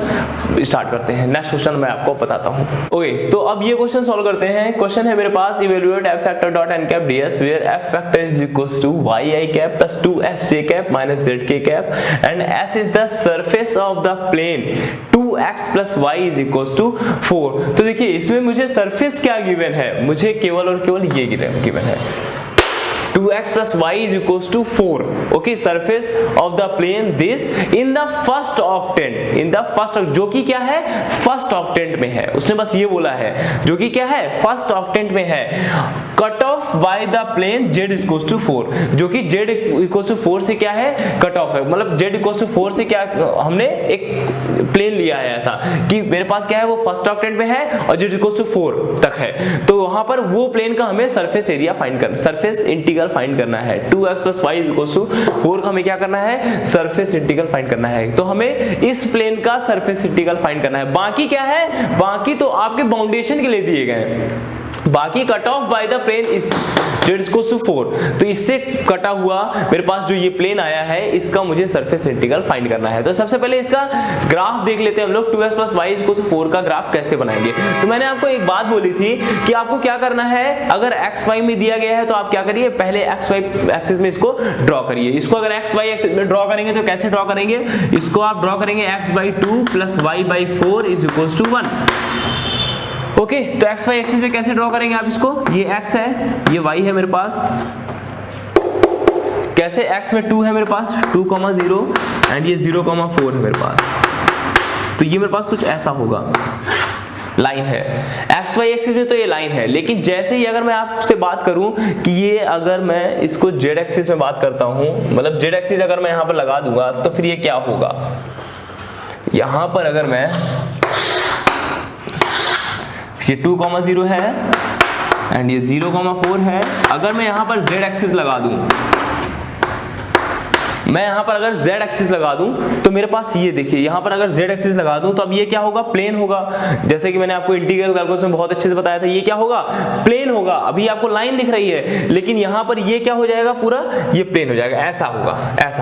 स्टार्ट करते हैं। नेक्स्ट क्वेश्चन मैं आपको बताता हूँ। ओके, तो अब ये क्वेश्चन सॉल्व करते हैं। क्वेश्चन है मेरे पास evaluate f factor dot n cap ds where f factor is equals to yi cap plus 2xj cap minus zk cap and s is the surface of the plane 2x + y is equals to 4। तो देखिए इसमें मुझे surface क्या given है, मुझे केवल और केवल ये गिवन है 2x + y is equals to 4. Okay, surface of the plane this in the first octant, in the first, जो कि क्या है फर्स्ट ऑक्टेंट में है, उसने बस ये बोला है जो कि क्या है फर्स्ट ऑक्टेंट में है। Cut off by the plane z equals to 4, जो कि z इक्वल्स टू 4 से क्या है कट ऑफ है, मतलब z इक्वल्स टू 4 से क्या हमने एक प्लेन लिया है ऐसा कि मेरे पास क्या है वो फर्स्ट ऑक्टेंट में है और z इक्वल्स टू 4 तक है, तो वहां पर वो प्लेन का हमें सरफेस एरिया फाइंड करना, सरफेस इंटीग्रल फाइंड करना है। 2x + y इक्वल्स टू 4 का हमें क्या करना है सरफेस इंटीग्रल फाइंड करना है, तो हमें इस प्लेन का सरफेस इंटीग्रल फाइंड करना है। बाकी क्या है, बाकी तो आपके बाउंडेशन के लिए दिए गए हैं, बाकी cut off by the plane is z equals to 4, तो इससे कटा हुआ मेरे पास जो ये प्लेन आया है इसका मुझे सरफेस इंटीग्रल फाइंड करना है। तो सबसे पहले इसका ग्राफ देख लेते हैं हम लोग, 2x + y इक्वल्स टू 4 का ग्राफ कैसे बनाएंगे। तो मैंने आपको एक बात बोली थी कि आपको क्या करना है, अगर x y में दिया गया है तो आप क्या करिए पहले x y एक्सिस में इसको ड्रॉ करिए। इसको अगर x y एक्सिस में ड्रॉ करेंगे तो कैसे ड्रॉ करेंगे, इसको आप ड्रॉ करेंगे x/2 + y/4 is equals to 1। Okay, तो एक्स वाई एक्सिस में कैसे ड्रॉ करेंगे आप इसको, ये x है ये y है मेरे पास, कैसे x में 2 है मेरे पास 2,0 एंड ये 0,4 है मेरे पास, तो ये मेरे पास कुछ ऐसा होगा, लाइन है एक्स वाई एक्सिस में, तो ये लाइन है। लेकिन जैसे ही अगर मैं आपसे बात करूं कि ये अगर मैं इसको जेड एक्सिस में बात करता हूं, मतलब जेड एक्सिस अगर मैं यहां पर लगा दूंगा तो फिर ये क्या होगा, यहां पर अगर मैं ये 2,0 है एंड ये 0,4 है, अगर मैं यहां पर z एक्सिस लगा दूं, मैं यहां पर अगर z एक्सिस लगा दूं तो मेरे पास ये देखिए यहां पर अगर z एक्सिस लगा दूं तो अब ये क्या होगा प्लेन होगा, जैसे कि मैंने आपको इंटीग्रल कैलकुलस में बहुत अच्छे से बताया था, ये क्या होगा प्लेन होगा। अभी आपको लाइन दिख रही है लेकिन यहां पर ये क्या हो जाएगा पूरा ये प्लेन हो जाएगा, ऐसा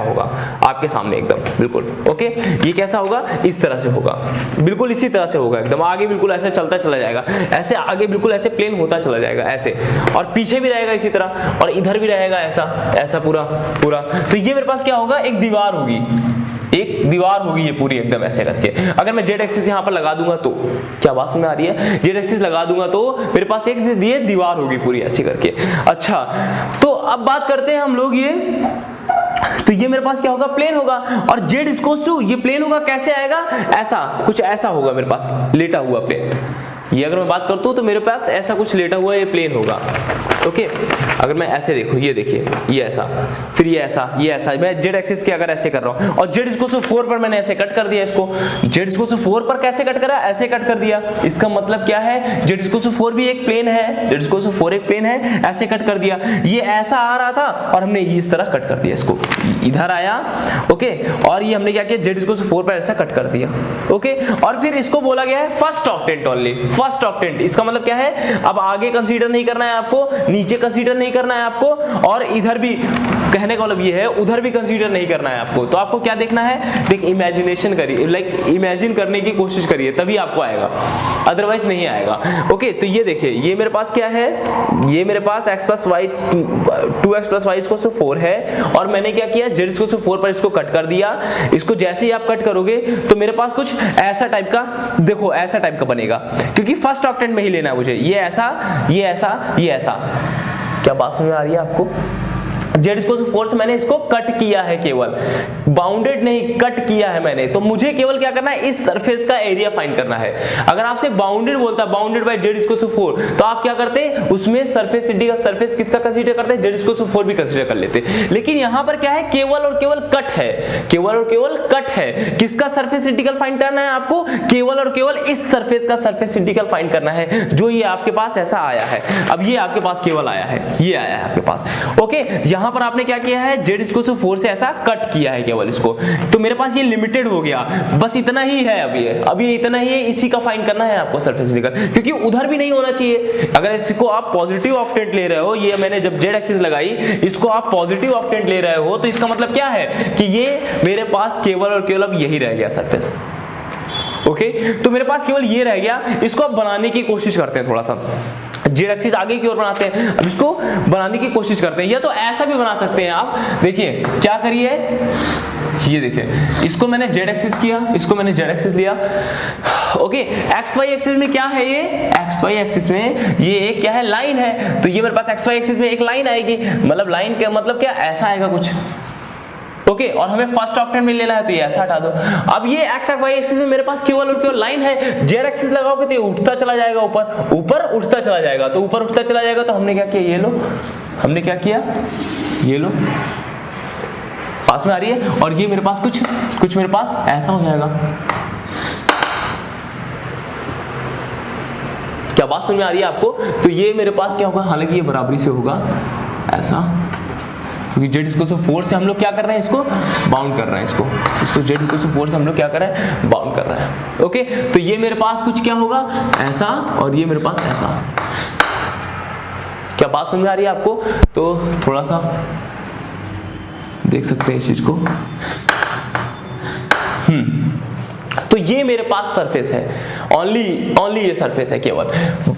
होगा आपके सामने एकदम बिल्कुल। ओके, ये कैसा होगा इस तरह से होगा, बिल्कुल इसी तरह से होगा एकदम आगे, बिल्कुल ऐसे चलता चला जाएगा, ऐसे आगे बिल्कुल ऐसे प्लेन होता चला जाएगा ऐसे, और पीछे भी रहेगा इसी तरह और इधर भी रहेगा ऐसा पूरा। तो ये मेरे पास क्या होगा एक दीवार होगी, एक दीवार होगी ये पूरी एकदम ऐसे करके। अगर मैं जेड एक्सिस यहाँ पर लगा दूंगा तो क्या बात में आ रही है, जेड एक्सिस लगा दूंगा तो मेरे पास एक ये दीवार होगी पूरी ऐसी करके। अच्छा, तो अब बात करते हैं हम लोग ये, तो ये मेरे पास क्या होगा प्लेन होगा और जेड इक्वल्स टू ये प्लेन होगा, कैसे आएगा ऐसा कुछ ऐसा होगा मेरे पास लेटा हुआ प्लेन, ये अगर मैं बात करता हूं तो मेरे पास ऐसा कुछ लेटा हुआ ये प्लेन होगा। ओके, अगर मैं ऐसे देखो ये देखिए ये ऐसा, फिर ये ऐसा, मैं जेड एक्सिस के अगर ऐसे कर रहा हूं और जेड इक्वल्स टू 4 पर मैंने ऐसे कट कर दिया इसको, जेड इक्वल्स टू 4 पर कैसे कट करा ऐसे कट कर दिया, इसका मतलब क्या है जेड इक्वल्स टू 4 भी एक प्लेन है, जेड इक्वल्स टू 4 एक प्लेन है, ऐसे कट कर दिया। ये ऐसा आ रहा था और हमने इस तरह कट कर दिया इसको, इधर आया। ओके, और ये हमने क्या किया जेड इक्वल्स टू 4 पर ऐसा कट कर दिया। ओके, और फिर इसको बोला गया है first octant only, first octant, इसका मतलब क्या है अब आगे कंसीडर नहीं करना है आपको, नीचे कंसीडर नहीं करना है आपको, और इधर भी, कहने का मतलब ये है उधर भी कंसीडर नहीं करना है आपको। तो आपको क्या देखना है, देख इमेजिनेशन करिए, लाइक इमेजिन करने की कोशिश करिए, तभी आपको आएगा, अदरवाइज नहीं आएगा। ओके, तो ये देखिए, ये मेरे पास क्या है, ये मेरे पास x + y 2x + y = 4 है, और मैंने क्या किया, z = 4 पर इसको कट कर दिया। इसको जैसे ही आप कट करोगे तो मेरे पास कुछ ऐसा टाइप का, देखो ऐसा टाइप का बनेगा, क्योंकि फर्स्ट ऑक्टेंट में ही लेना है मुझे। ये ऐसा, ये ऐसा, ये ऐसा। क्या बात समझ में आ रही है आपको? z = 4 से मैंने इसको कट किया है, केवल बाउंडेड नहीं, कट किया है मैंने। तो मुझे केवल क्या करना है, इस सरफेस का एरिया फाइंड करना है। अगर आपसे बाउंडेड बोलता है, बाउंडेड बाय z = 4, तो आप क्या करते हैं, उसमें सरफेस इंटीग्रल, सरफेस किसका कंसीडर करते हैं, z = 4 भी कंसीडर कर लेते। लेकिन यहां पर क्या है, केवल और केवल कट है, केवल और केवल कट है। किसका सरफेस इंटीग्रल फाइंड करना है आपको, केवल और केवल इस सरफेस का सरफेस इंटीग्रल फाइंड करना है, जो ये आपके पास ऐसा आया है। अब ये आपके पास केवल आया है, ये आया है आपके पास। ओके, यहां पर आपने क्या किया है, z = 4 से ऐसा कट किया है केवल इसको, तो मेरे पास ये लिमिटेड हो गया, बस इतना ही है। अब ये इतना ही है, इसी का फाइंड करना है आपको सरफेस इंटीग्रल, क्योंकि उधर भी नहीं होना चाहिए। अगर इसको आप पॉजिटिव ऑक्टेंट ले रहे हो, ये मैंने जब z एक्सिस लगाई, इसको आप पॉजिटिव ऑक्टेंट ले रहे हो, तो इसका मतलब क्या है कि ये मेरे पास केवल और केवल अब यही रह गया सरफेस। ओके, तो मेरे पास केवल ये रह गया। इसको आप बनाने की कोशिश करते हैं, थोड़ा सा z एक्सिस आगे की ओर बनाते हैं। अब इसको बनाने की कोशिश करते हैं, या तो ऐसा भी बना सकते हैं आप। देखिए क्या करिए, ये देखिए, इसको मैंने z एक्सिस किया, इसको मैंने z एक्सिस लिया। ओके, xy एक्सिस में क्या है, ये xy एक्सिस में ये एक क्या है, लाइन है। तो ये मेरे पास xy एक्सिस में एक लाइन आएगी, मतलब लाइन का मतलब क्या, ऐसा आएगा कुछ। ओके, और हमें फर्स्ट ऑक्टेंट में लेना है, तो ये ऐसा हटा दो। अब ये x y एक्सिस में मेरे पास केवल और केवल लाइन है, z एक्सिस लगाओगे तो ये उठता चला जाएगा, ऊपर ऊपर उठता चला जाएगा। तो ऊपर उठता चला जाएगा, तो हमने क्या किया, ये लो, हमने क्या किया, ये लो, पास में आ रही है। और ये मेरे पास कुछ मेरे पास ऐसा हो जाएगा। क्या बात समझ में आ रही है आपको? तो ये मेरे पास क्या होगा, हालांकि ये बराबरी से होगा ऐसा, क्योंकि z = 4 से हम लोग क्या कर रहे हैं, इसको बाउंड कर रहे हैं, इसको z = 4 से हम लोग क्या कर रहे हैं, बाउंड कर रहे हैं। ओके, तो ये मेरे पास कुछ क्या होगा, ऐसा, और ये मेरे पास ऐसा। क्या बात समझ में आ रही है आपको? तो थोड़ा सा देख सकते हैं इस चीज को। तो ये मेरे पास सरफेस है, ओनली ये सरफेस है केवल।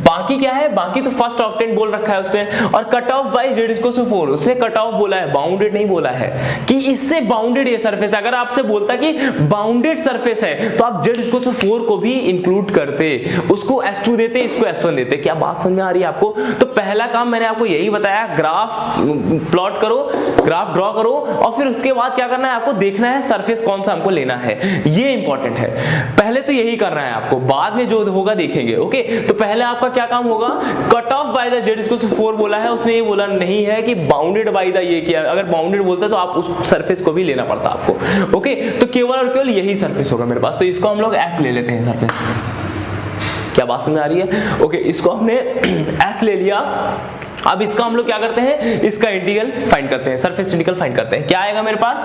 बाकी क्या है, बाकी तो फर्स्ट ऑक्टेंट बोल रखा है उसने, और कट ऑफ बाय z = 4, उसने कट ऑफ बोला है, बाउंडेड नहीं बोला है कि इससे बाउंडेड ये सरफेस। अगर आपसे बोलता कि बाउंडेड सरफेस है, तो आप z = 4 को भी इंक्लूड करते, उसको s2 देते, इसको s1 देते। क्या बात समझ में आ रही है आपको? तो पहला काम मैंने आपको यही बताया, ग्राफ प्लॉट करो, ग्राफ ड्रॉ करो, और फिर उसके बाद क्या करना है, आपको देखना है सरफेस कौन सा हमको लेना है। ये इंपॉर्टेंट है, पहले तो यही करना है आपको, बाद में जो होगा देखेंगे। ओके, तो पहले आपका क्या काम होगा, cut off by the z = 4 बोला है उसने, ये बोला नहीं है कि बाउंडेड बाय द ये किया। अगर बाउंडेड बोलता तो आप उस सरफेस को भी लेना पड़ता आपको। ओके, तो केवल और केवल यही सरफेस होगा मेरे पास, तो इसको हम लोग s ले लेते हैं सरफेस। क्या बात समझ में आ रही है? ओके, इसको हमने s ले लिया। अब इसका हम लोग क्या करते हैं, इसका इंटीग्रल फाइंड करते हैं, सरफेस इंटीग्रल फाइंड करते हैं। क्या आएगा मेरे पास,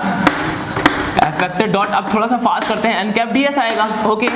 एफ वेक्टर डॉट, अब थोड़ा सा फास्ट करते हैं, n कैप ds आएगा। ओके,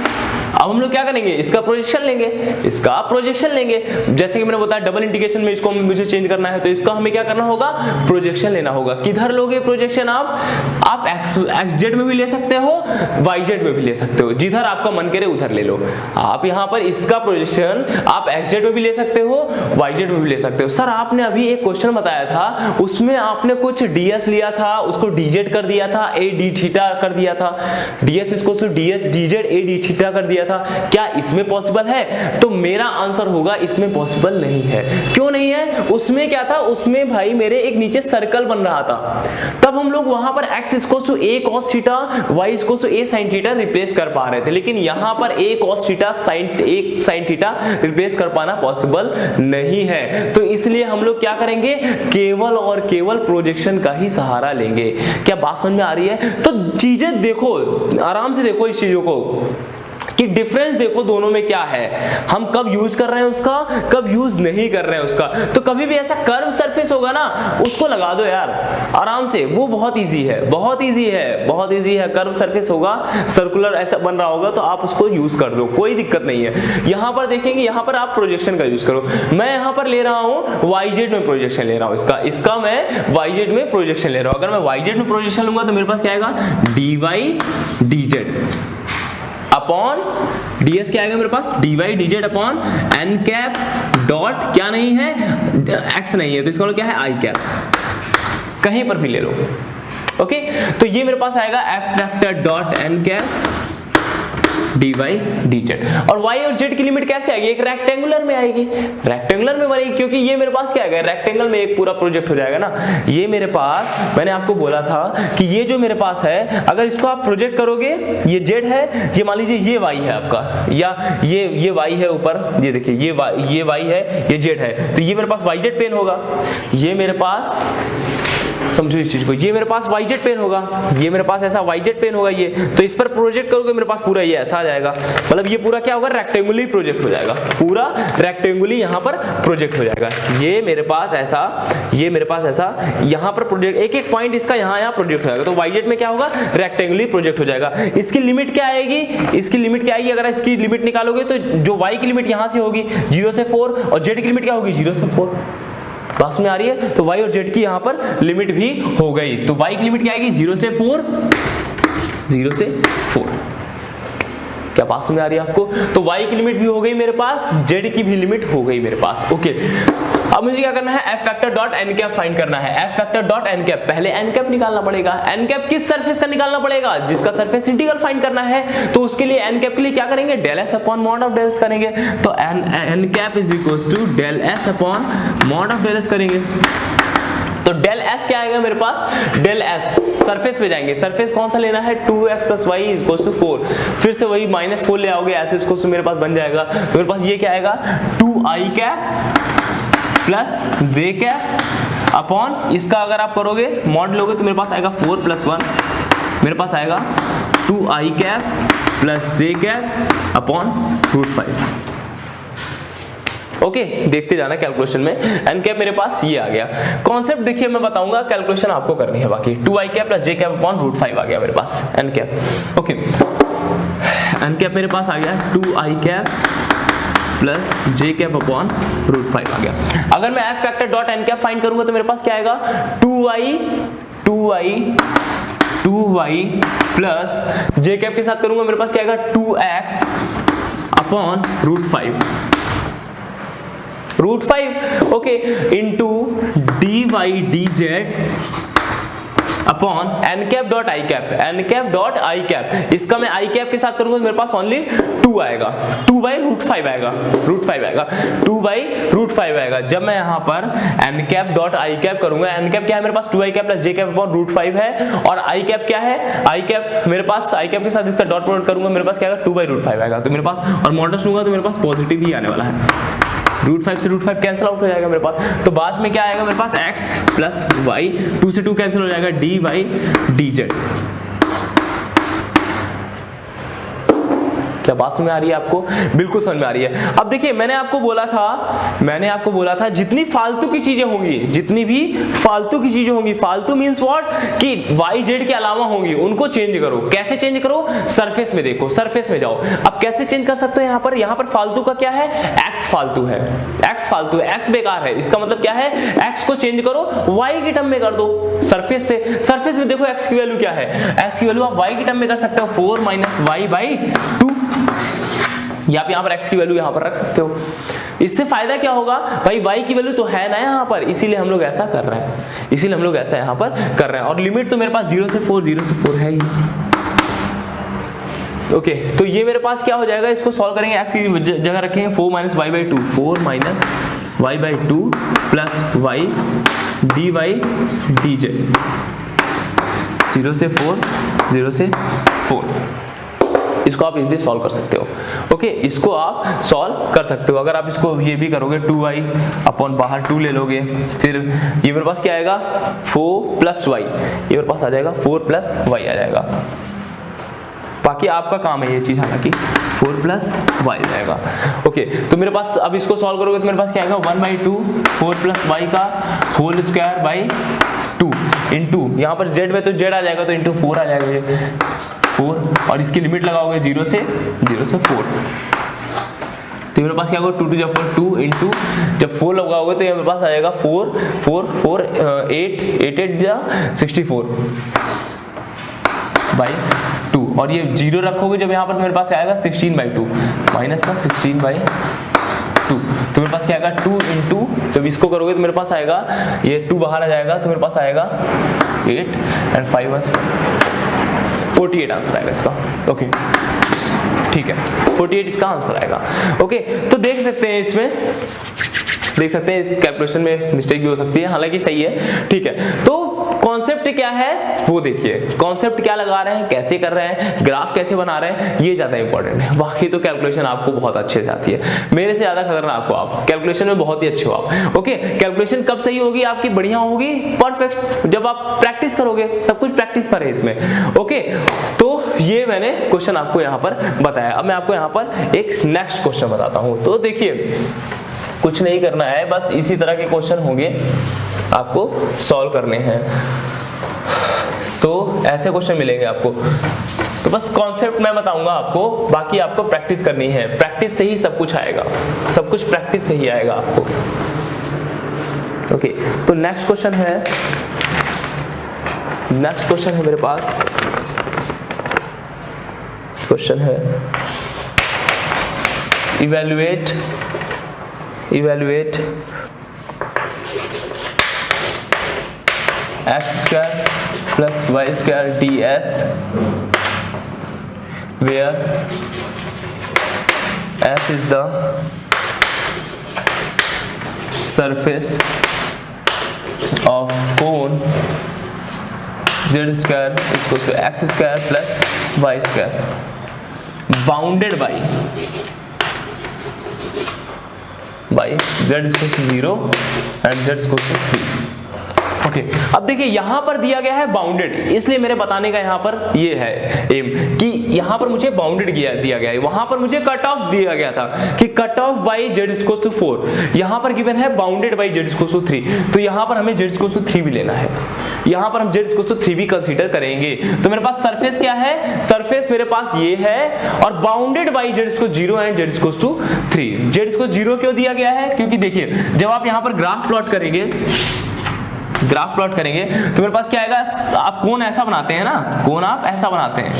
अब हम लोग क्या करेंगे, इसका प्रोजेक्शन लेंगे, इसका प्रोजेक्शन लेंगे। जैसे कि मैंने बताया डबल इंटीग्रेशन में इसको मुझे चेंज करना है, तो इसका हमें क्या करना होगा, प्रोजेक्शन लेना होगा। किधर लोगे प्रोजेक्शन आप xz में भी ले सकते हो, yz में भी ले सकते हो, जिधर आपका मन करे उधर ले लो। आप यहाँ पर इसका प्रोजेक्शन आप xz में भी ले सकते हो, yz में भी ले सकते हो। सर आपने अभी एक क्वेश्चन बताया था, उसमें आपने कुछ ds लिया था, उसको dz कर दिया था, a d थीटा कर दिया था, ds इसको dz a d थीटा कर दिया था। क्या इसमें पॉसिबल है? तो मेरा आंसर होगा इसमें पॉसिबल नहीं है। क्यों नहीं है? उसमें क्या था, उसमें भाई मेरे एक नीचे सर्कल बन रहा था, तब हम लोग वहां पर x = a cos theta, y = a sin theta replace कर पा रहे थे, लेकिन यहां पर a cos theta sin theta replace कर पाना पॉसिबल नहीं है। तो इसलिए हम लोग क्या करेंगे, केवल और केवल प्रोजेक्शन का ही सहारा लेंगे। क्या बात समझ में आ रही है? तो चीजें देखो, आराम से देखो इस चीजों को। कि डिफरेंस देखो दोनों में क्या है, हम कब यूज कर रहे हैं उसका, कब यूज नहीं कर रहे हैं उसका। तो कभी भी ऐसा कर्व सरफेस होगा ना, उसको लगा दो यार आराम से, वो बहुत इजी है, बहुत इजी है, बहुत इजी है। कर्व सरफेस होगा, सर्कुलर ऐसा बन रहा होगा तो आप उसको यूज कर दो, कोई दिक्कत नहीं है। यहां पर देखेंगे, यहां पर आप प्रोजेक्शन का यूज करो। मैं यहां पर ले रहा हूं YZ में प्रोजेक्शन ले रहा हूं, इसका मैं YZ में प्रोजेक्शन ले रहा हूं। अगर मैं YZ में प्रोजेक्शन लूंगा तो मेरे पास क्या आएगा, dy dz अपॉन ds क्या आएगा मेरे पास, dy dz upon n cap dot क्या नहीं है, x नहीं है तो इसका मतलब क्या है i कैप, कहीं पर भी ले लो। ओके, तो ये मेरे पास आएगा f vector dot n cap dy dz। और y और z की लिमिट कैसे आएगी, एक रेक्टेंगुलर में आएगी, रेक्टेंगुलर में बनेगी, क्योंकि ये मेरे पास क्या आएगा, रेक्टेंगल में एक पूरा प्रोजेक्ट हो जाएगा ना। ये मेरे पास, मैंने आपको बोला था कि ये जो मेरे पास है, अगर इसको आप प्रोजेक्ट करोगे, ये z है, ये मान लीजिए ये y है आपका, या ये y है ऊपर, ये देखिए ये y है, ये z है, तो ये मेरे पास yz प्लेन होगा। ये मेरे पास, समझो इस चीज को, ये मेरे पास YZ पेन होगा, ये मेरे पास ऐसा YZ पेन होगा ये, तो इस पर प्रोजेक्ट करोगे मेरे पास पूरा ये ऐसा आ जाएगा, मतलब ये पूरा क्या होगा, रेक्टेंगुलर प्रोजेक्ट हो जाएगा, पूरा रेक्टेंगुलर यहाँ पर प्रोजेक्ट हो जाएगा। ये मेरे पास ऐसा, ये मेरे पास ऐसा, यहाँ पर प्रोजेक्ट, एक एक पॉइंट इसका यहाँ प्रोजेक्ट हो जाएगा, तो YZ में क्या होगा, रेक्टेंगुलर प्रोजेक्ट हो जाएगा। इसकी लिमिट क्या आएगी, इसकी लिमिट क्या आएगी, अगर इसकी लिमिट निकालोगे तो जो Y की लिमिट यहाँ से होगी 0 से 4 और Z की लिमिट क्या होगी 0 से 4। पास में आ रही है, तो y और z की यहाँ पर लिमिट भी हो गई, तो y की लिमिट क्या आएगी 0 से 4, 0 से 4। क्या पास में आ रही है आपको, तो y की लिमिट भी हो गई मेरे पास, z की भी लिमिट हो गई मेरे पास। ओके, अब मुझे क्या करना है, f factor dot n cap find करना है। f factor dot n cap, पहले n कैप निकालना पड़ेगा। n कैप किस सरफेस का निकालना पड़ेगा, जिसका सरफेस इंटीग्रल फाइंड करना है, तो उसके लिए n कैप के लिए क्या करेंगे, del s upon mod of del s करेंगे, तो n cap is equals to del s upon mod of del s करेंगे। तो डेल s क्या आएगा मेरे पास, डेल s सरफेस पे जाएंगे, सरफेस कौन सा लेना है, 2x plus y is equals to 4, फिर से वही -4 ले आओगे, ऐसे इसको मेरे पास बन जाएगा, तो मेरे पास ये क्या आएगा 2i cap plus j cap upon, इसका अगर आप करोगे मॉड लोगे तो मेरे पास आएगा 4 प्लस 1, मेरे पास आएगा 2i cap plus j cap upon √5। Okay, देखते जाना कैलकुलेशन में, n कैप मेरे पास ये आ गया। कॉन्सेप्ट देखिए मैं बताऊंगा, कैलकुलेशन आपको करनी है बाकी। 2i cap plus j cap upon √5 आ गया मेरे पास n cap. Okay, n cap मेरे पास आ गया 2i cap plus j cap upon √5 आ गया। अगर मैं f factor dot n cap find करूंगा तो मेरे पास क्या आएगा 2y प्लस j कैप के साथ करूंगा मेरे पास क्या आएगा 2x upon √5 okay, into dy dz upon n cap dot i cap, n cap dot i cap, इसका मैं i कैप के साथ करूंगा तो मेरे पास ओनली 2 आएगा, 2 बाई √5 आएगा, √5 आएगा, 2 बाई √5 आएगा। जब मैं यहाँ पर n cap dot i cap करूंगा, n कैप क्या है मेरे पास 2i cap plus j cap upon √5 है, और i कैप क्या है, i कैप मेरे पास, i कैप के साथ इसका डॉट प्रोडक्ट करूंगा मेरे पास क्या आएगा 2 बाई √5 आएगा, तो मेरे पास, और मॉडल्स लूंगा तो मेरे पास पॉजिटिव ही आने वाला है, √5 से √5 कैंसिल आउट हो जाएगा मेरे पास, तो बाद में क्या आएगा मेरे पास x प्लस y, 2 से 2 कैंसिल हो जाएगा, dy dz। क्या बात समझ में आ रही है आपको, बिल्कुल समझ में आ रही है। अब देखिए मैंने आपको बोला था जितनी फालतू की चीजें होंगी, जितनी भी फालतू की चीजें होंगी, फालतू मींस व्हाट, कि y z के अलावा होंगी, उनको चेंज करो। कैसे चेंज करो, सरफेस में देखो, सरफेस में जाओ। अब कैसे चेंज कर सकते हो, यहाँ पर फालतू का क्या है, x फालतू है, x बेकार है, इसका मतलब क्या है, x को चेंज करो, y के टर्म में कर दो सरफेस से। सरफेस में देखो x की वैल्यू क्या है, x की वैल्यू आप y के टर्म में कर सकते हो 4 माइनस y बाई 2, या आप यहाँ पर x की वैल्यू यहाँ पर रख सकते हो। इससे फायदा क्या होगा भाई, y की वैल्यू तो है ना यहाँ पर, इसीलिए हम लोग ऐसा कर रहे हैं, इसीलिए हम लोग ऐसा यहाँ पर कर रहे हैं। और लिमिट तो मेरे पास 0 से 4 है ही। ओके, तो ये मेरे पास क्या हो जाएगा, इसको सॉल्व करेंगे, x की जगह रखेंगे 4 minus y by 2, 4 minus y by 2 plus y dy dz, 0 से 4, इसको आप इजीली सॉल्व कर सकते हो। ओके, इसको आप सॉल्व कर सकते हो। अगर आप इसको ये भी करोगे 2y अपॉन बाहर 2 ले लोगे, फिर ये मेरे पास क्या आएगा 4 प्लस y, ये मेरे पास आ जाएगा 4 प्लस y आ जाएगा। बाकी आपका काम है ये चीज, हालांकि 4 प्लस वाई जाएगा। ओके, तो मेरे पास अब इसको सॉल्व करोगे तो मेरे पास क्या आएगा 1/2 4 प्लस वाई का होल स्क्वायर बाई 2 इंटू यहाँ पर z में तो z आ जाएगा तो इंटू 4 आ जाएगा ये 4 और इसकी लिमिट लगाओगे 0 से 4 तो मेरे पास क्या होगा 2 2 4 2 इंटू जब 4 लगाओगे तो ये मेरे पास आ जाएगा 4 4 4 8 8 8 जा 64 बाई 2 और ये 0 रखोगे जब यहाँ पर मेरे पास आएगा 16/2 माइनस का 16/2 तो मेरे पास क्या आएगा 2 इंटू जब इसको करोगे तो मेरे पास आएगा ये 2 बाहर आ जाएगा तो मेरे पास आएगा 8 एंड 5 48 आंसर आएगा इसका। ओके ठीक है 48 इसका आंसर आएगा। ओके तो देख सकते हैं इसमें देख सकते हैं कैलकुलेशन में मिस्टेक भी हो सकती है, हालांकि सही है। ठीक है तो कॉन्सेप्ट क्या है वो देखिए, कॉन्सेप्ट क्या लगा रहे हैं, कैसे कर रहे हैं, ग्राफ कैसे बना रहे हैं, ये ज्यादा इंपॉर्टेंट है। बाकी तो कैलकुलेशन आपको बहुत अच्छे से आती है, मेरे से ज्यादा खतरनाक आपको, आप कैलकुलेशन में बहुत ही अच्छे हो आप। ओके कैलकुलेशन कब सही होगी आपकी, बढ़िया होगी, परफेक्ट, जब आप प्रैक्टिस करोगे, सब कुछ प्रैक्टिस पर है इसमें। ओके तो ये मैंने क्वेश्चन आपको यहाँ पर बताया। अब मैं आपको यहाँ पर एक नेक्स्ट क्वेश्चन बताता हूँ। तो देखिए कुछ नहीं करना है, बस इसी तरह के क्वेश्चन होंगे आपको सॉल्व करने हैं, तो ऐसे क्वेश्चन मिलेंगे आपको। तो बस कॉन्सेप्ट मैं बताऊंगा आपको, बाकी आपको प्रैक्टिस करनी है, प्रैक्टिस से ही सब कुछ आएगा, सब कुछ प्रैक्टिस से ही आएगा आपको। ओके तो नेक्स्ट क्वेश्चन है मेरे पास, क्वेश्चन है evaluate x square plus y square ds where s is the surface of cone z square is equal to x square plus y square bounded by z is equal to 0 and z is equal to 3। Okay अब देखिए यहाँ पर दिया गया है bounded, इसलिए मेरे बताने का यहाँ पर ये है एम कि यहाँ पर मुझे बाउंडेड दिया गया है, वहां पर मुझे कट ऑफ दिया गया था कि cut off by z equals to 4, यहाँ पर गिवन है bounded by z equals to 3, तो यहाँ पर हमें जेड इक्वल्स टू 3 भी लेना है, यहाँ पर हम जेड इक्वल्स टू 3 भी कंसीडर करेंगे। तो मेरे पास सरफेस क्या है, सरफेस मेरे पास ये है और bounded by z equals 0 and z equals to 3। Z equals 0 क्यों दिया गया है, क्योंकि देखिए जब आप यहाँ पर ग्राफ प्लॉट करेंगे तो मेरे पास क्या आएगा, आप कोन ऐसा बनाते हैं ना, कोन आप ऐसा बनाते हैं।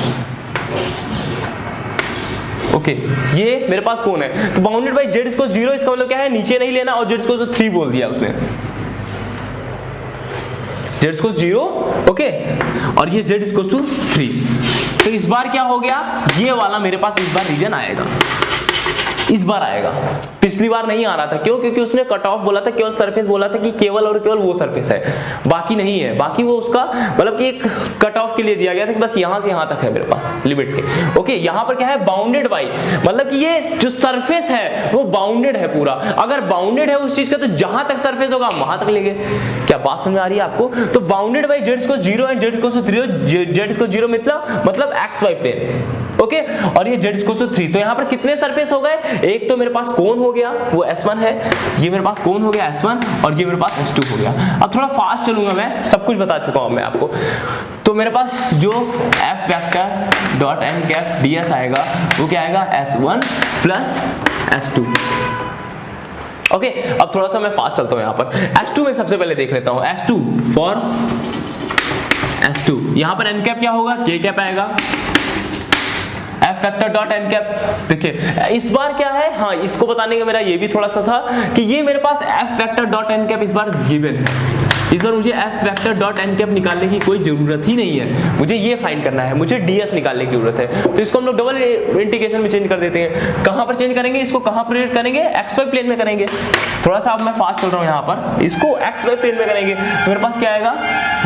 ओके ये मेरे पास कोन है, तो बाउंडेड बाई जेड इसको 0, इसका मतलब क्या है नीचे नहीं लेना, और जेड इसको 3 बोल दिया उसने, जेड इसको 0 ओके और ये जेड इसको 3। तो इस बार क्या हो गया, ये वाला मेरे पास इस बार रीजन आएगा, इस बार आएगा, पिछली बार नहीं आ रहा था। क्यों, क्योंकि उसने कट ऑफ बोला था, केवल सरफेस बोला था कि केवल और केवल वो सरफेस है, बाकी नहीं है। बाकी वो उसका मतलब कि एक कट ऑफ के लिए दिया गया था कि बस यहां से यहां तक है मेरे पास लिमिट के। ओके यहाँ पर क्या है बाउंडेड बाई, मतलब कि ये जो सरफेस है वो बाउंडेड है पूरा, अगर बाउंडेड है उस चीज का तो जहां तक सरफेस होगा वहां तक लेंगे। क्या बात समझ आ रही है आपको, तो बाउंडेड बाई जेड को 0 एंड जेड को 3, जेड को 0 मतलब एक्स वाई प्लेन। ओके और ये जेड को 3, तो यहाँ पर कितने सरफेस हो गए, एक तो मेरे पास कोन हो गया वो S1 है, ये मेरे पास कोन हो गया S1 और ये मेरे पास S2 हो गया। अब थोड़ा फास्ट चलूंगा, मैं सब कुछ बता चुका हूं मैं आपको। तो मेरे पास जो F vector dot n cap ds आएगा वो क्या आएगा, S1 प्लस S2। ओके अब थोड़ा सा मैं फास्ट चलता हूं यहाँ पर। S2 में सबसे पहले देख लेता हूं, S2 फॉर S2 यहाँ पर n कैप क्या होगा, k कैप आएगा, f factor dot N cap. देखिए इस बार क्या है, हाँ इसको बताने का मेरा ये भी थोड़ा सा था कि ये मेरे पास F factor dot N cap इस बार गिवन है, इस बार मुझे F vector dot N cap निकालने की कोई जरूरत ही नहीं है, मुझे ये फाइंड करना है, मुझे डीएस निकालने की जरूरत है। तो इसको हम लोग डबल इंटीग्रेशन में चेंज कर देते हैं। कहां पर चेंज करेंगे, इसको कहां पर करेंगे, एक्स वाई प्लेन में करेंगे। थोड़ा सा अब मैं फास्ट चल रहा हूं यहाँ पर, इसको एक्स वाई प्लेन में करेंगे तो मेरे पास क्या आएगा,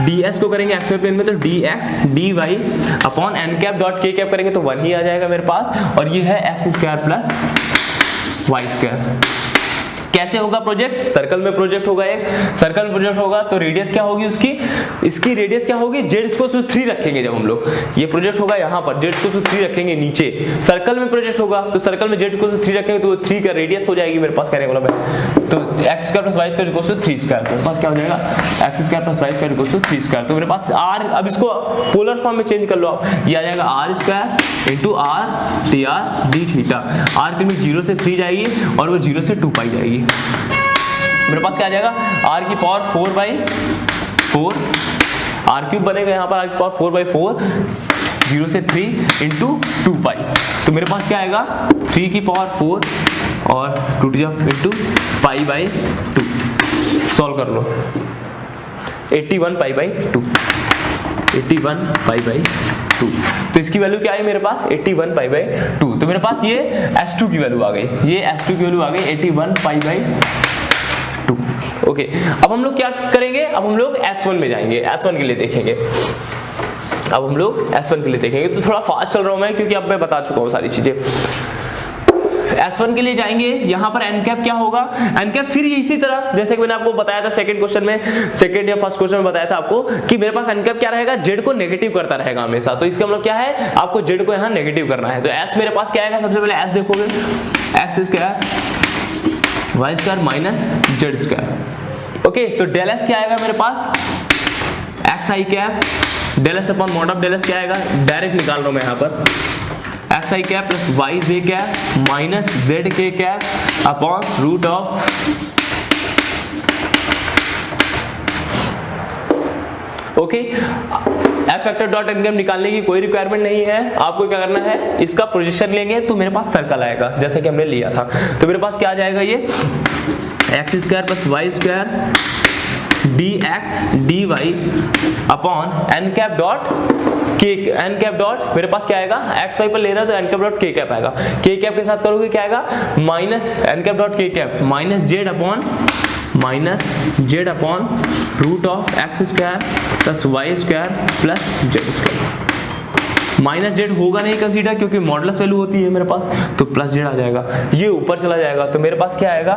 डीएस को करेंगे एक्स वाई प्लेन में तो d x d y upon n cap dot k cap करेंगे तो 1 ही आ जाएगा मेरे पास, और ये है x square plus Y square. कैसे होगा प्रोजेक्ट, सर्कल में प्रोजेक्ट होगा, एक सर्कल में प्रोजेक्ट होगा तो रेडियस क्या होगी उसकी, इसकी रेडियस क्या होगी, z इक्वल टू 3 रखेंगे। जब हम लोग ये प्रोजेक्ट होगा यहाँ पर z इक्वल टू 3 रखेंगे, नीचे सर्कल में प्रोजेक्ट होगा तो सर्कल में z इक्वल टू 3 रखेंगे तो 3 का रेडियस हो जाएगी मेरे पास, कहने का मतलब है तो x square plus y square equal to 3 square, तो मेरे पास क्या हो जाएगा x square plus y square equal to 3 square. तो मेरे पास r, अब इसको पोलर फॉर्म में चेंज कर लो आप, ये आ जाएगा r square into r dr d theta. r की लिमिट 0 से 3 जाएगी और वो 0 से 2 पाई जाएगी। मेरे पास क्या आ जाएगा r की पावर 4/4 r क्यूब बनेगा यहाँ पर, r की पावर 4/4 0 से 3 इंटू 2 पाई। तो मेरे पास क्या आएगा 3 की पावर 4 और 2 इंटू पाई/2। सॉल्व कर लो 81 पाई/2, 81 पाई/2। तो इसकी वैल्यू क्या आई मेरे पास 81 पाई/2। तो मेरे पास ये S2 की वैल्यू आ गई, ये S2 की वैल्यू आ गई 81 पाई/2। ओके, अब हम लोग क्या करेंगे, अब हम लोग S1 में जाएंगे, S1 के लिए देखेंगे। अब हम लोग S1 के लिए देखेंगे। तो थोड़ा फास्ट चल रहा हूं मैं क्योंकि अब मैं बता चुका हूं सारी चीजें। S1 के लिए जाएंगे, यहाँ पर n कैप क्या होगा, n कैप फिर इसी तरह जैसे कि मैंने आपको बताया था सेकंड क्वेश्चन में, सेकंड या फर्स्ट क्वेश्चन में बताया था आपको कि मेरे पास n कैप क्या रहेगा, z को नेगेटिव करता रहेगा हमेशा। तो इसका मतलब क्या है, आपको z को यहाँ नेगेटिव करना है। तो s मेरे पास क्या आएगा, सबसे पहले s देखोगे x square y square minus z square. Okay, तो डेल s क्या आएगा मेरे पास x i cap, del s upon mod of del s क्या आएगा, डायरेक्ट निकाल रहा हूं मैं यहाँ पर एक्स आई कैप प्लस वाई जे कैप माइनस जेड के cap upon root of okay. F factor dot N cap निकालने की कोई रिक्वायरमेंट नहीं है, आपको क्या करना है, इसका प्रोजेक्शन लेंगे तो मेरे पास सर्कल आएगा जैसे कि हमने लिया था। तो मेरे पास क्या आ जाएगा, ये x square plus Y square d x d y upon n cap dot k, n cap dot मेरे पास क्या आएगा, एक्स वाई पर ले रहा है तो n cap dot k cap आएगा, के कैप के साथ करोगे क्या आएगा minus n cap dot k cap minus z upon root of x square plus Y square plus z square. Minus z होगा नहीं कंसीडर क्योंकि मॉडुलस वैल्यू होती है मेरे पास, तो प्लस जेड आ जाएगा, ये ऊपर चला जाएगा। तो मेरे पास क्या आएगा,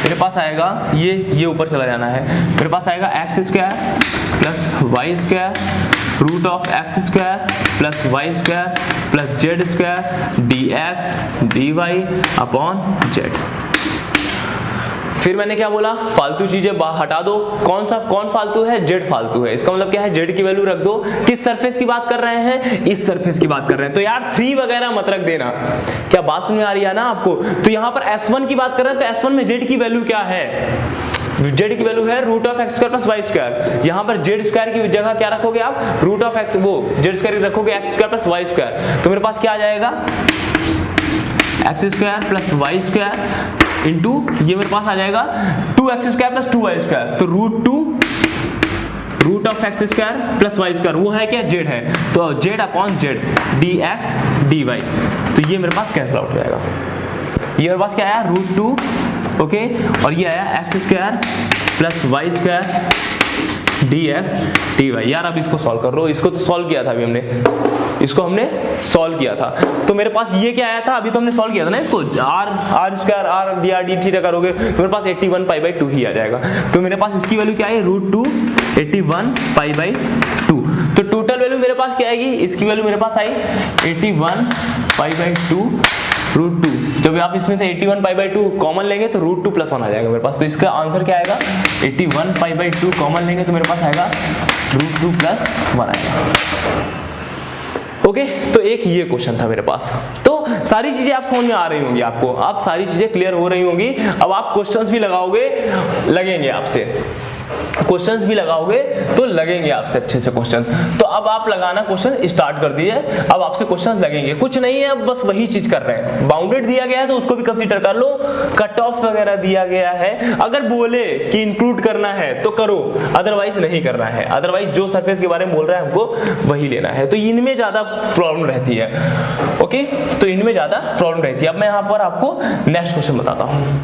मेरे पास आएगा ये ऊपर चला जाना है, मेरे पास आएगा x square plus Y square root of x square plus Y square plus z square d x d y upon z. फिर मैंने क्या बोला, फालतू चीजें हटा दो। कौन फालतू है, जेड फालतू है। इसका मतलब क्या है, जेड की वैल्यू रख दो। किस सरफेस की बात कर रहे हैं, इस सरफेस की बात कर रहे हैं। तो यार 3 वगैरह मत रख देना, क्या बात समझ में आ रही है ना आपको। तो यहाँ पर S1 की बात कर रहे हैं तो S1 में जेड की वैल्यू क्या है, जेड की वैल्यू है root of x square plus Y square. यहाँ पर जेड स्क्वायर की जगह क्या रखोगे आप, रूट ऑफ एक्स, वो जेड स्क्वायर रखोगे X square plus Y square. तो मेरे पास क्या आ जाएगा X square plus Y square into ये मेरे पास आ जाएगा 2x square plus 2y square. तो root of x square plus Y square वो है क्या, जेड है, तो Z upon Z d x d y. तो ये मेरे पास कैंसिल आउट हो जाएगा। ये मेरे पास क्या आया √2 ओके, और ये आया x square plus Y square d x d y. यार अब इसको सॉल्व कर लो, इसको तो सॉल्व किया था अभी हमने, इसको हमने सॉल्व किया था। तो मेरे पास ये क्या आया था, अभी तो हमने सॉल्व किया था ना इसको, r square r d r d theta करोगे तो मेरे पास 81 पाई/2 ही आ जाएगा। तो मेरे पास इसकी वैल्यू क्या है, √2 81 पाई/2। तो टोटल वैल्यू मेरे पास क्या आएगी, इसकी वैल्यू मेरे पास आई 81 पाई/2 √2। जब आप इसमें से 81 पाई/2 कॉमन लेंगे तो √2 + 1 आ जाएगा मेरे पास। तो इसका आंसर क्या आएगा, 81 पाई/2 कॉमन लेंगे तो मेरे पास आएगा √2 + 1 आएगा। ओके, तो एक ये क्वेश्चन था मेरे पास। तो सारी चीजें आप समझ में आ रही होंगी आपको, आप सारी चीजें क्लियर हो रही होंगी। अब आप क्वेश्चंस भी लगाओगे, लगेंगे आपसे क्वेश्चंस भी लगाओगे तो लगेंगे आपसे अच्छे से क्वेश्चन। तो अब आप लगाना क्वेश्चन स्टार्ट कर दिए, अब आपसे क्वेश्चन लगेंगे। कुछ नहीं है, अब बस वही चीज कर रहे हैं। बाउंडेड दिया गया है तो उसको भी कंसीडर कर लो, कट ऑफ वगैरह दिया गया है, अगर बोले कि इंक्लूड करना है तो करो, अदरवाइज नहीं करना है। अदरवाइज जो सरफेस के बारे में बोल रहा है हमको वही लेना है। तो इनमें ज्यादा प्रॉब्लम रहती है। ओके, तो इनमें ज्यादा प्रॉब्लम रहती है। अब मैं यहाँ पर आपको नेक्स्ट क्वेश्चन बताता हूँ।